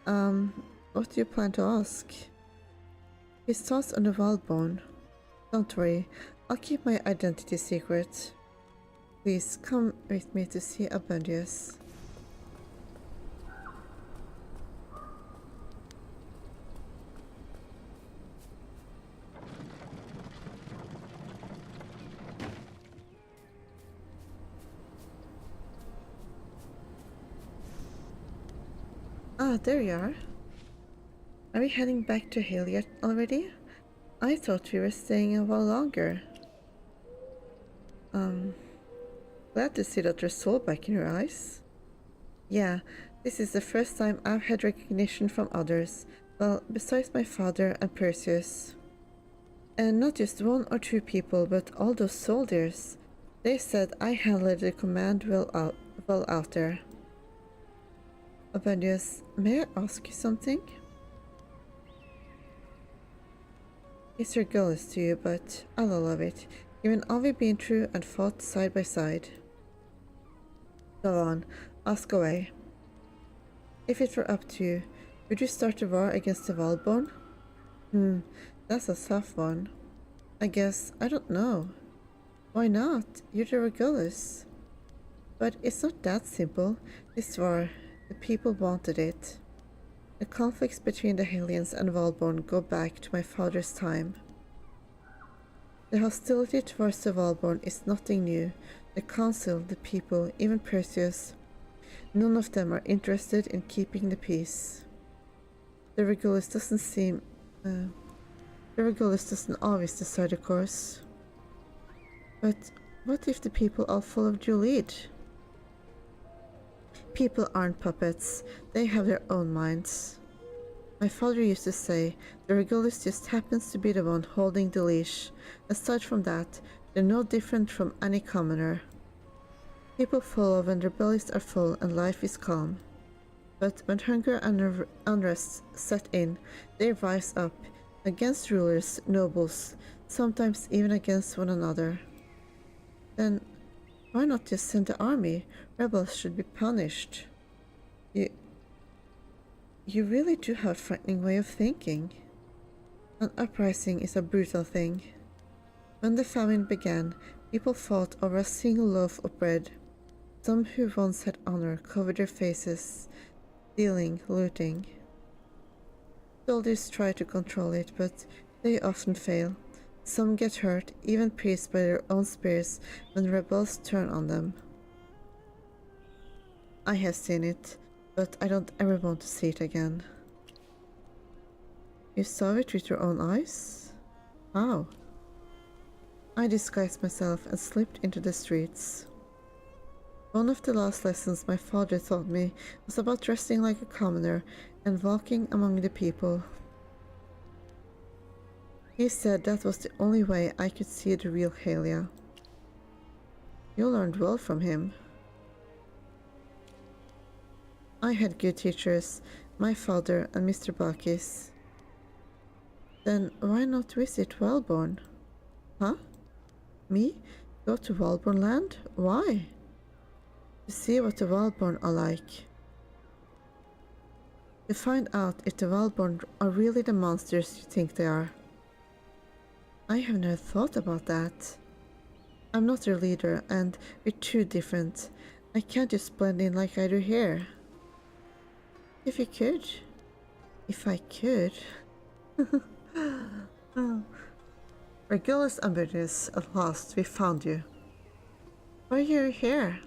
What do you plan to ask? His thoughts on the Wildborn. Don't worry, I'll keep my identity secret. Please come with me to see Abundius. Ah, there you are. Are we heading back to Helia already? I thought we were staying a while longer. Glad to see that there's soul back in your eyes. Yeah, this is the first time I've had recognition from others. Well, besides my father and Perseus. And not just one or two people, but all those soldiers. They said I handled the command well out there. Abundius, may I ask you something? It's Regulus to you, but I'll allow it, given all we've been through and fought side by side. Go on, ask away. If it were up to you, would you start a war against the Wildborn? That's a tough one. I guess, I don't know. Why not? You're the Regulus. But it's not that simple. This war, the people wanted it. The conflicts between the Hellions and Wildborn go back to my father's time. The hostility towards the Wildborn is nothing new. The council, the people, even Perseus, none of them are interested in keeping the peace. The Regulus doesn't always decide the course. But what if the people all followed your lead? People aren't puppets, they have their own minds. My father used to say, the Regulus just happens to be the one holding the leash. Aside from that, they're no different from any commoner. People follow when their bellies are full and life is calm. But when hunger and unrest set in, they rise up, against rulers, nobles, sometimes even against one another. Then why not just send the army? Rebels should be punished. You really do have a frightening way of thinking. An uprising is a brutal thing. When the famine began, people fought over a single loaf of bread. Some who once had honor cover their faces, stealing, looting. Soldiers try to control it, but they often fail. Some get hurt, even pierced by their own spears when rebels turn on them. I have seen it, but I don't ever want to see it again. You saw it with your own eyes? How? I disguised myself and slipped into the streets. One of the last lessons my father taught me was about dressing like a commoner and walking among the people. He said that was the only way I could see the real Halia. You learned well from him. I had good teachers, my father and Mr. Bakis. Then why not visit Wellborn? Huh? Me? Go to Wellborn land? Why? To see what the Wellborn are like. To find out if the Wellborn are really the monsters you think they are. I have never thought about that. I'm not their leader and we're too different. I can't just blend in like I do here. If you could. If I could. Regulus Ambitious, at last we found you. Why are you here?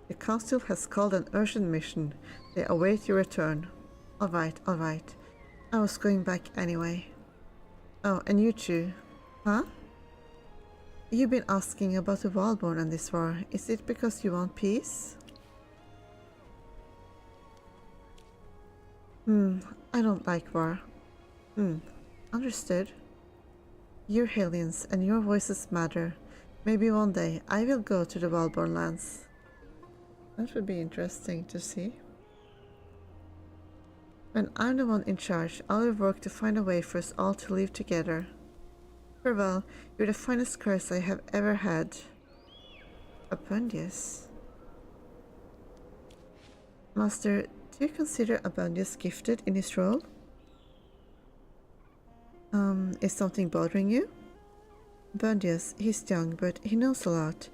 The council has called an urgent mission. They await your return. Alright. I was going back anyway. Oh, and you too. Huh? You've been asking about the Wildborn and this war. Is it because you want peace? I don't like war. Understood. You're Hellions and your voices matter. Maybe one day I will go to the Wildborn lands. That would be interesting to see. When I'm the one in charge, I will work to find a way for us all to live together. Farewell, you're the finest curse I have ever had. Abundius. Master, do you consider Abundius gifted in his role? Is something bothering you? Abundius, he's young, but he knows a lot.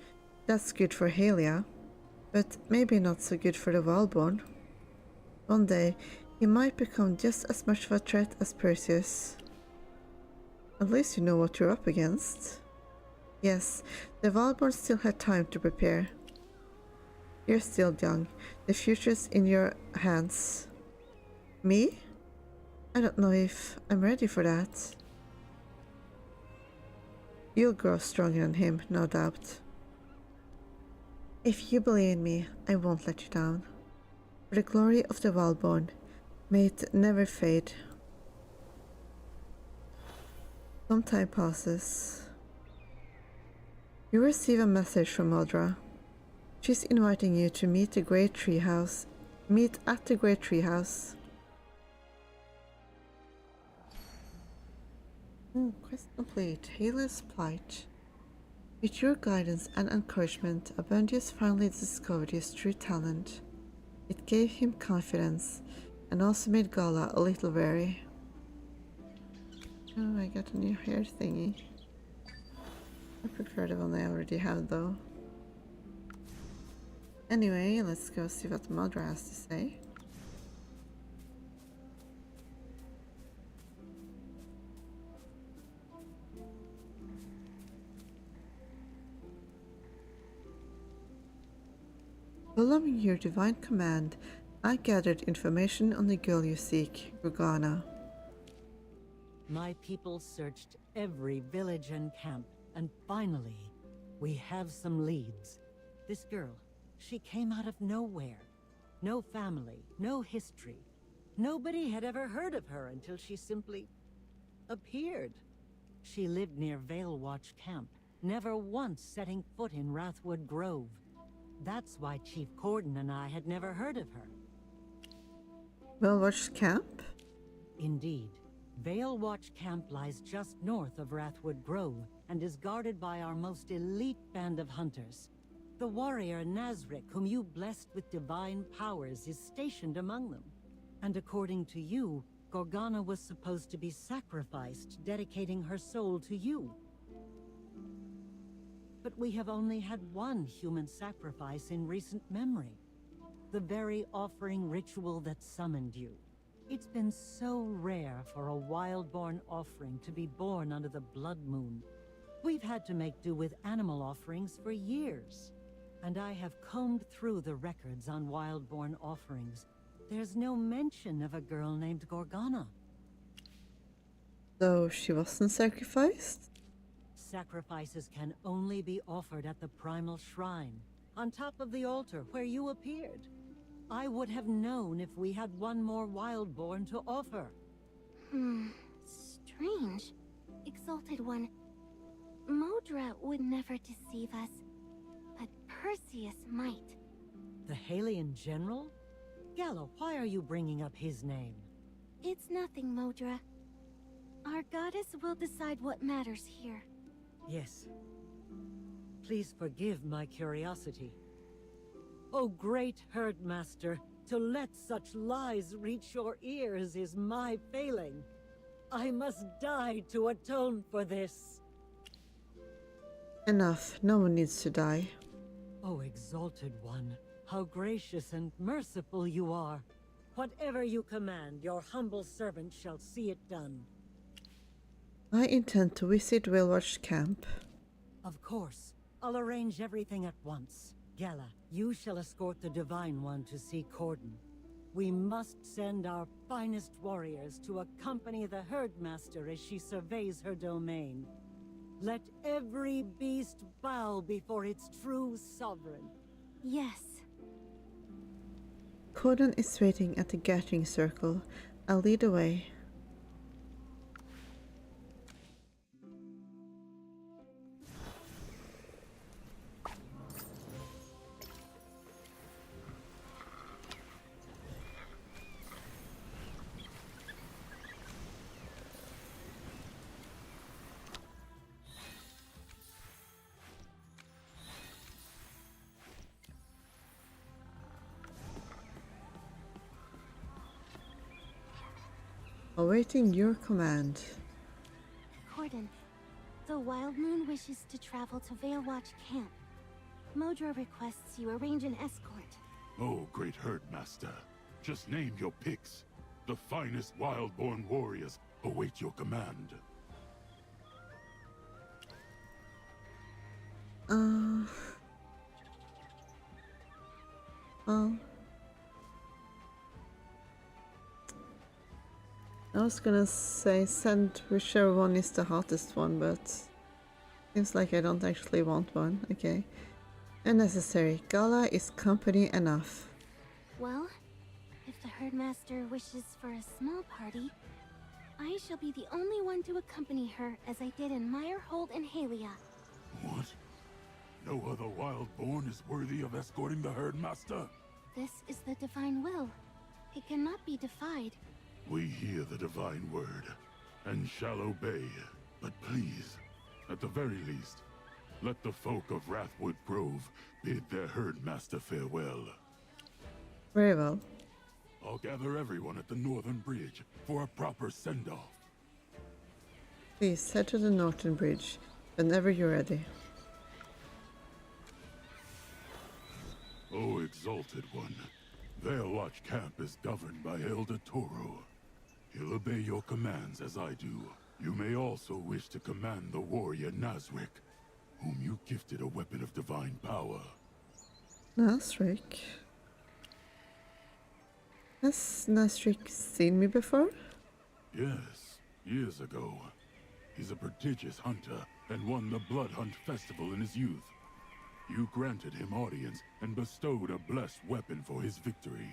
That's good for Halia, but maybe not so good for the Wildborn. One day, he might become just as much of a threat as Perseus. At least you know what you're up against. Yes, the Wildborn still had time to prepare. You're still young. The future's in your hands. Me? I don't know if I'm ready for that. You'll grow stronger than him, no doubt. If you believe in me, I won't let you down. For the glory of the Wildborn, may it never fade. Some time passes. You receive a message from Audra. She's inviting you to meet at the Great Treehouse. Quest complete. Halia's plight. With your guidance and encouragement, Abundius finally discovered his true talent. It gave him confidence, and also made Gala a little wary. Oh, I got a new hair thingy. I prefer the one I already have though. Anyway, let's go see what Madra has to say. Following your divine command, I gathered information on the girl you seek, Rugana. My people searched every village and camp, and finally, we have some leads. This girl, she came out of nowhere. No family, no history. Nobody had ever heard of her until she simply appeared. She lived near Vale Watch Camp, never once setting foot in Wrathwood Grove. That's why Chief Corden and I had never heard of her. Vale Watch Camp? Indeed. Vale Watch Camp lies just north of Wrathwood Grove and is guarded by our most elite band of hunters. The warrior Nazric, whom you blessed with divine powers, is stationed among them. And according to you, Gorgana was supposed to be sacrificed, dedicating her soul to you. but we have only had one human sacrifice in recent memory. The very offering ritual that summoned you. It's been so rare for a wild-born offering to be born under the blood moon. We've had to make do with animal offerings for years. And I have combed through the records on wild-born offerings. There's no mention of a girl named Gorgana. So she wasn't sacrificed? Sacrifices can only be offered at the primal shrine, on top of the altar where you appeared. I would have known if we had one more wildborn to offer. Strange. Exalted One. Modra would never deceive us, but Perseus might. The Halian General? Gala, why are you bringing up his name? It's nothing, Modra. Our goddess will decide what matters here. Yes. Please forgive my curiosity. Oh, great Herdmaster, to let such lies reach your ears is my failing. I must die to atone for this. Enough. No one needs to die. Oh, Exalted One, how gracious and merciful you are. Whatever you command, your humble servant shall see it done. I intend to visit Whalewatch Camp. Of course. I'll arrange everything at once. Gala, you shall escort the Divine One to see Corden. We must send our finest warriors to accompany the Herdmaster as she surveys her domain. Let every beast bow before its true sovereign. Yes. Corden is waiting at the gathering circle. I'll lead the way. Awaiting your command. Corden, the Wild Moon wishes to travel to Veilwatch Camp. Modra requests you arrange an escort. Oh, great Herdmaster. Just name your picks. The finest wild-born warriors await your command. Well, I was gonna say send whichever one is the hottest one, but seems like I don't actually want one. Okay. Unnecessary. Gala is company enough. Well, if the Herdmaster wishes for a small party, I shall be the only one to accompany her as I did in Meyerhold and Halia. What? No other wild-born is worthy of escorting the Herdmaster? This is the divine will. It cannot be defied. We hear the divine word, and shall obey. But please, at the very least, let the folk of Wrathwood Grove bid their Herdmaster farewell. Very well. I'll gather everyone at the Northern Bridge for a proper send-off. Please head to the Northern Bridge whenever you're ready. O Exalted One, Veilwatch Camp is governed by Elder Toro. He'll obey your commands as I do. You may also wish to command the warrior Nasric, whom you gifted a weapon of divine power. Nasric? Has Nasric seen me before? Yes, years ago. He's a prodigious hunter and won the Blood Hunt Festival in his youth. You granted him audience and bestowed a blessed weapon for his victory.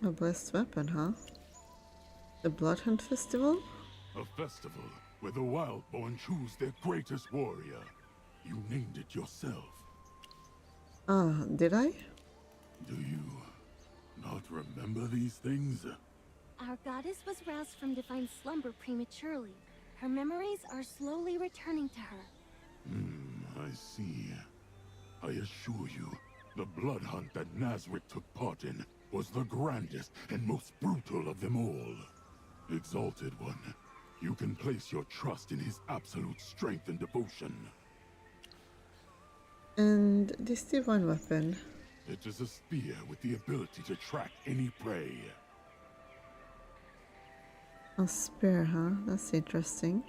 A blessed weapon, huh? The Blood Hunt Festival? A festival where the Wildborn choose their greatest warrior. You named it yourself. Ah, did I? Do you not remember these things? Our goddess was roused from divine slumber prematurely. Her memories are slowly returning to her. I see. I assure you, the blood hunt that Nasric took part in was the grandest and most brutal of them all. Exalted One, you can place your trust in his absolute strength and devotion. And this divine weapon. It is a spear with the ability to track any prey. A spear, huh? That's interesting.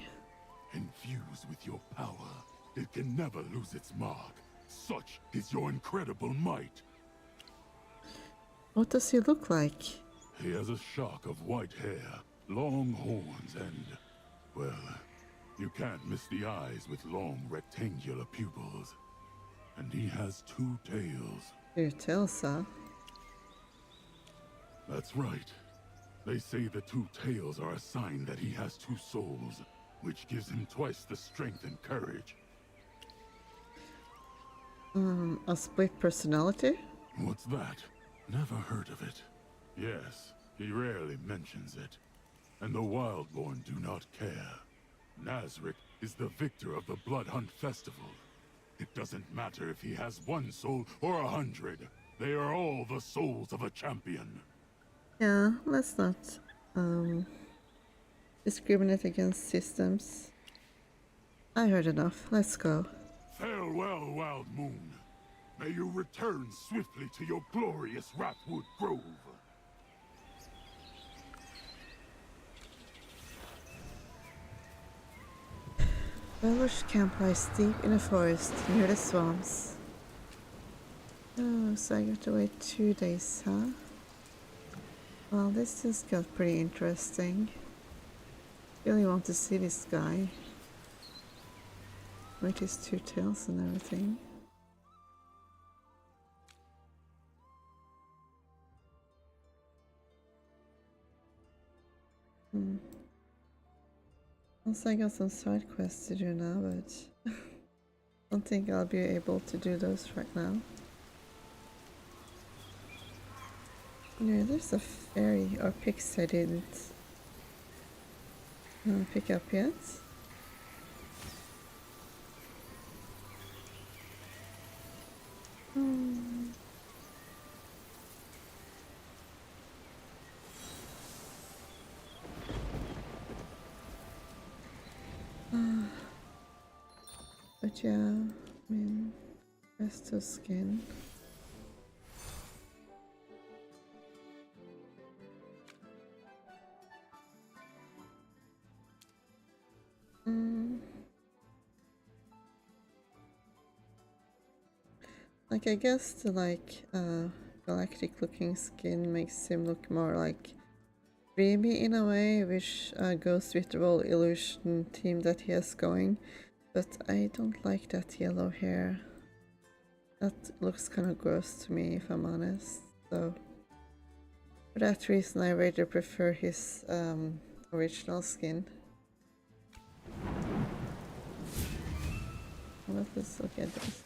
Infused with your power, it can never lose its mark. Such is your incredible might. What does he look like? He has a shock of white hair, long horns, and, well, you can't miss the eyes with long rectangular pupils. And he has 2 tails. 2 tails, huh? That's right. They say the 2 tails are a sign that he has 2 souls, which gives him twice the strength and courage. A split personality? What's that? Never heard of it. Yes, he rarely mentions it. And the Wildborn do not care. Nazric is the victor of the Blood Hunt Festival. It doesn't matter if he has 1 soul or 100. They are all the souls of a champion. Yeah, let's not discriminate against systems. I heard enough. Let's go. Farewell, Wild Moon. May you return swiftly to your glorious Wrathwood Grove. Weller's camp lies deep in a forest near the swamps. Oh, so I got to wait 2 days, huh? Well, this just got pretty interesting. Really want to see this guy. With his 2 tails and everything. Also, I got some side quests to do now, but I don't think I'll be able to do those right now. Anyway, there's a fairy or pixie I didn't pick up yet. But yeah, I mean, rest of skin. Like, I guess the galactic looking skin makes him look more like dreamy in a way, which goes with the whole illusion theme that he has going. But I don't like that yellow hair. That looks kind of gross to me, if I'm honest. So for that reason, I rather prefer his original skin. Let's look at this.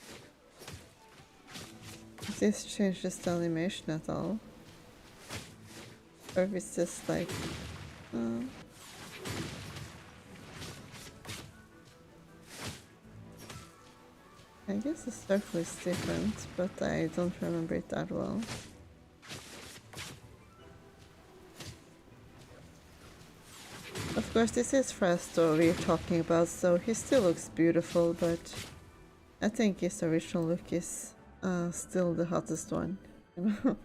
If this changes the animation at all, or if it's just like I guess the circle is different, but I don't remember it that well. Of course, this is Frasto we're talking about, so he still looks beautiful, but I think his original look is still the hottest one, you know?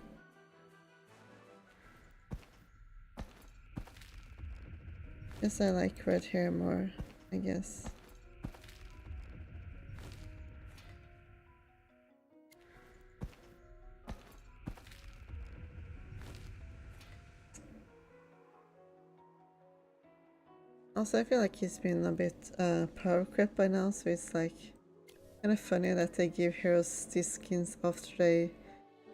Guess I like red hair more, I guess. Also, I feel like he's been a bit power creep by now, so it's like kind of funny that they give heroes these skins after they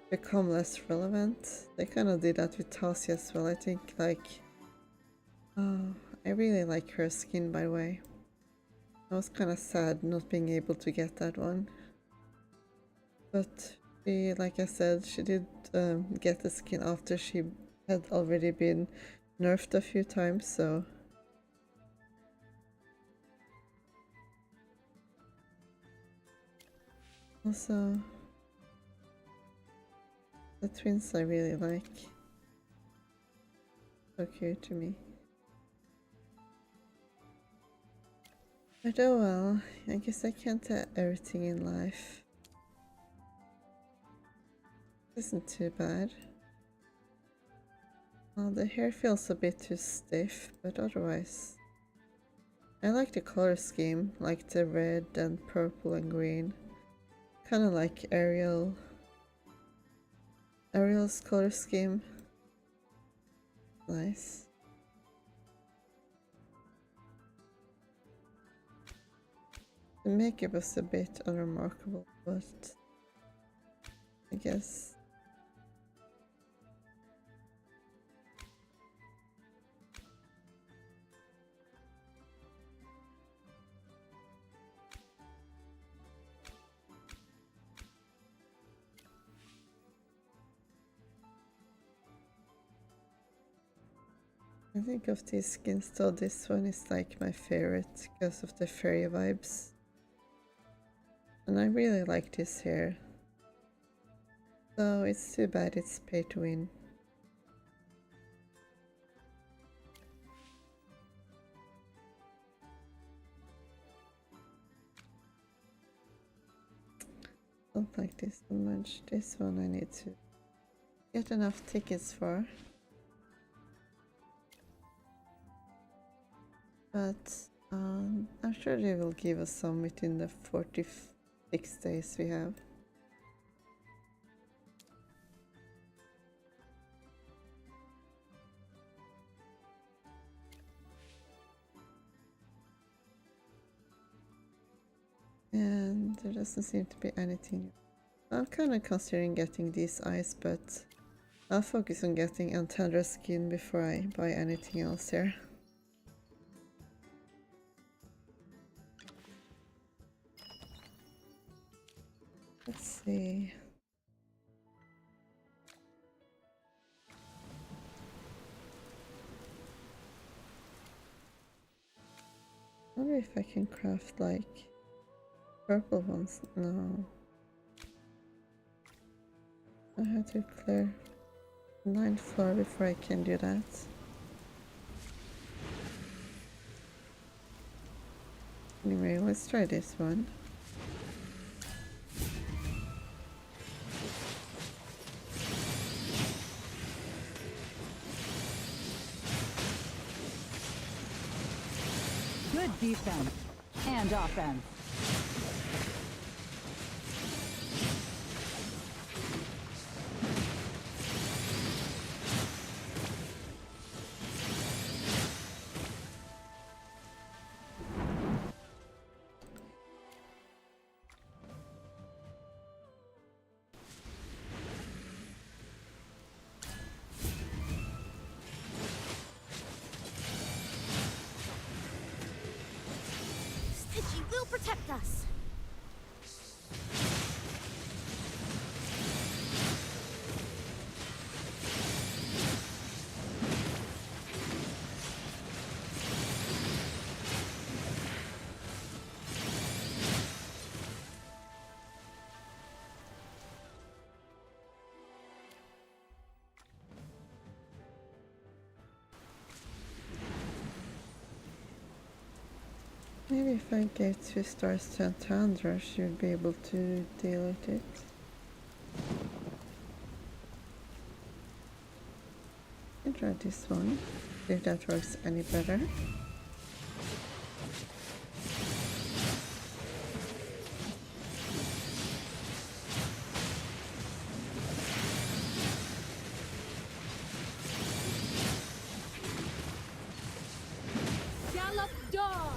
become less relevant. They kind of did that with Tasi as well, I think. Like, I really like her skin, by the way. I was kind of sad not being able to get that one. But she, like I said, she did get the skin after she had already been nerfed a few times, so... Also, the twins I really like. So cute to me. But oh well, I guess I can't have everything in life. Isn't too bad. Well, the hair feels a bit too stiff, but otherwise I like the color scheme, like the red and purple and green. Kind of like Ariel's color scheme. Nice. The makeup was a bit unremarkable, but I guess. I think of these skins though, this one is like my favorite because of the fairy vibes. And I really like this hair. So it's too bad it's pay to win. Don't like this so much. This one I need to get enough tickets for. But I'm sure they will give us some within the 46 days we have. And there doesn't seem to be anything. I'm kind of considering getting these eyes, but I'll focus on getting Antandra skin before I buy anything else here. Let's see. I wonder if I can craft like purple ones. No. I have to clear the 9th floor before I can do that. Anyway, let's try this one. Good defense and offense. Stitchy will protect us. Maybe if I gave 2 stars to Antandra, she would be able to deal with it. I can try this one, see if that works any better. Gallop Dawn!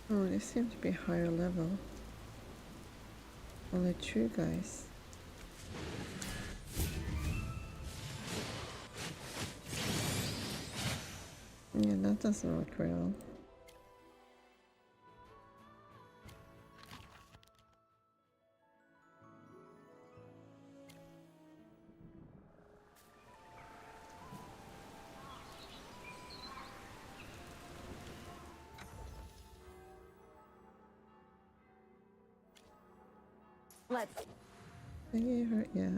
Oh, they seem to be higher level. Only 2 guys. Yeah, that doesn't look real. Let's. I gave her, yeah.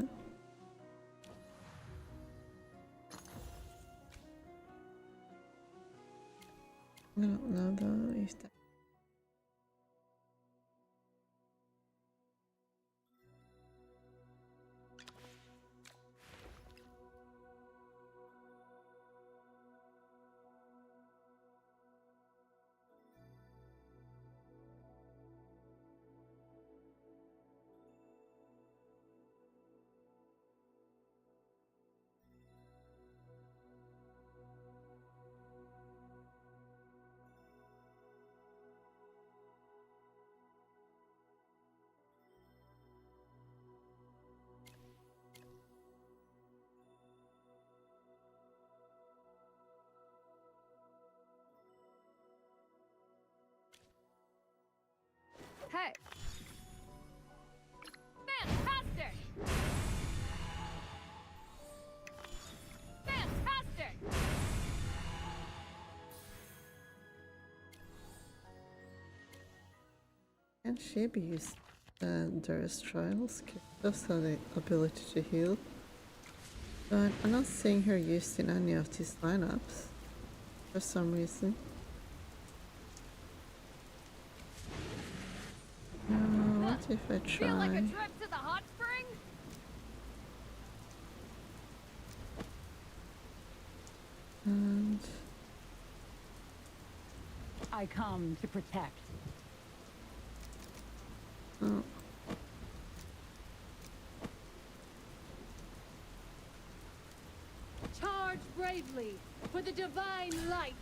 I don't know though if that. Hey! Fantastic! Fantastic! Can she be used Durst Trials? Does have the ability to heal. But I'm not seeing her used in any of these lineups for some reason. What if I Feel like a try? trip to the hot spring? And I come to protect. oh, Charge bravely for the divine light!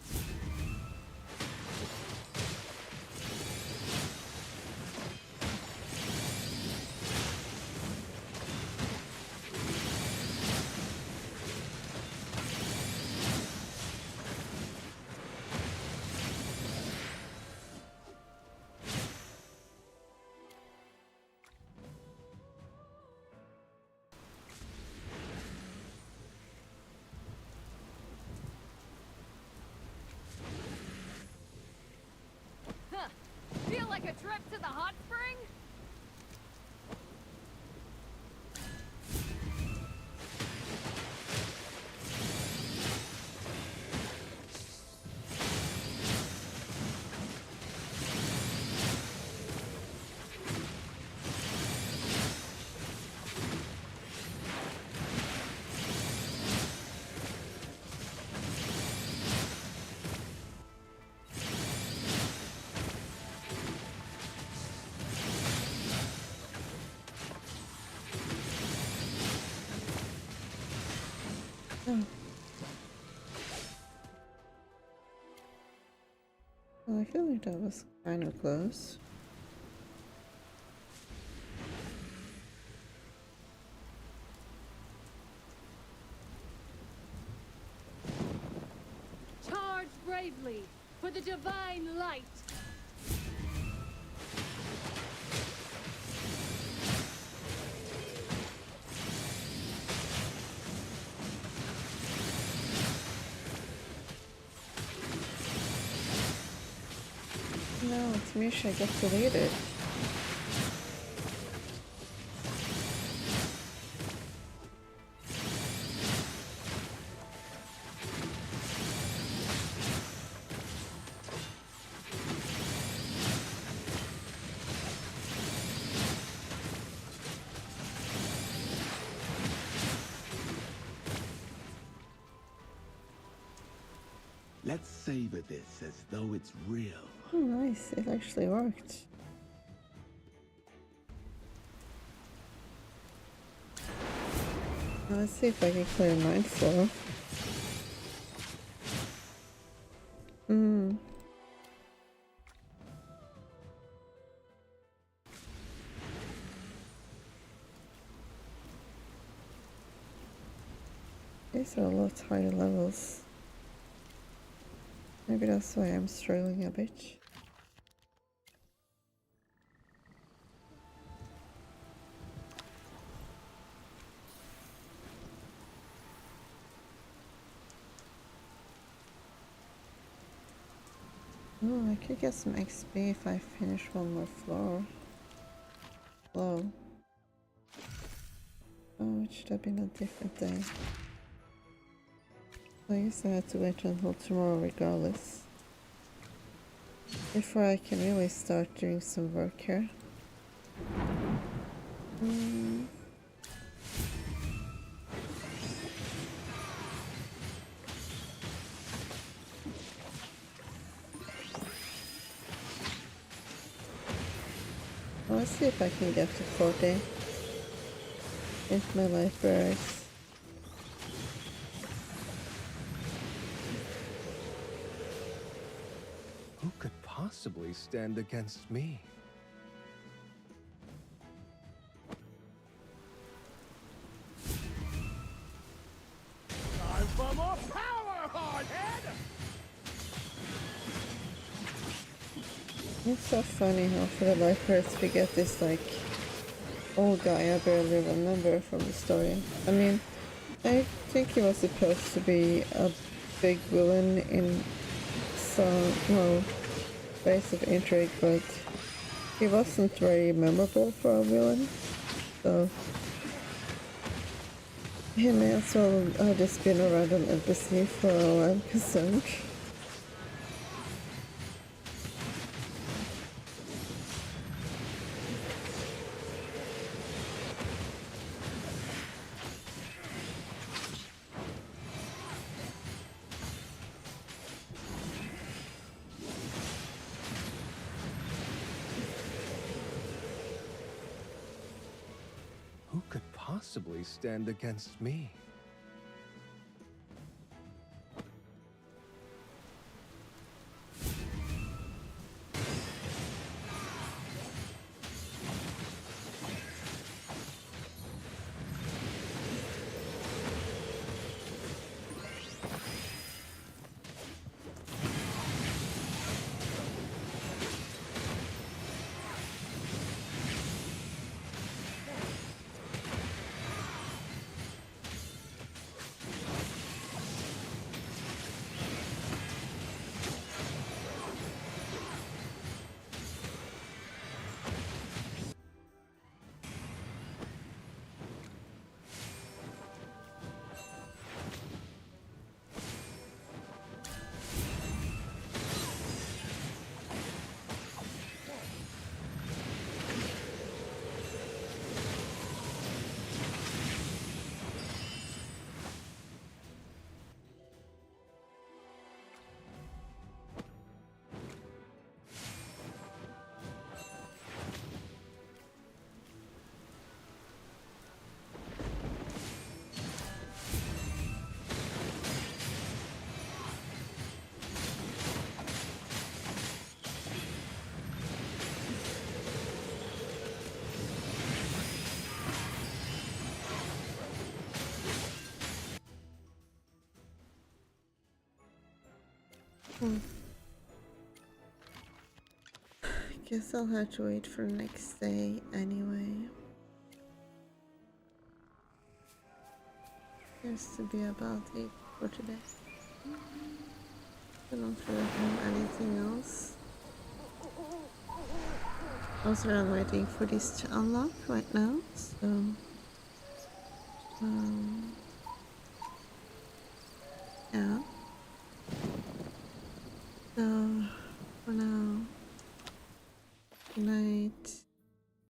Huh. Feel like a trip to the hot spring? well, I feel like that was kind of close. Charge bravely for the divine light! No, it's Misha, get deleted. Let's savor this as though it's real. Oh, nice, it actually worked. Now let's see if I can clear 9th floor. These are a lot higher levels. Maybe that's why I'm struggling a bit. Oh, I could get some XP if I finish one more floor. Flow. Oh, it should have been a different day. I guess I had to wait until tomorrow regardless. Before I can really start doing some work here. Let's see if I can get to 40 with my libraries. Who could possibly stand against me? Time for more power, hardhead! It's so funny how for the libraries we get this like old guy I barely remember from the story. I mean, I think he was supposed to be a big villain in some, well, ways of intrigue, but he wasn't very memorable for a villain, so he may as well have just been around an NPC for all I'm concerned. Who could possibly stand against me? I guess I'll have to wait for the next day anyway. Seems to be about it for today. I don't really have anything else. Also, I'm waiting for this to unlock right now, so yeah. So for now, good night.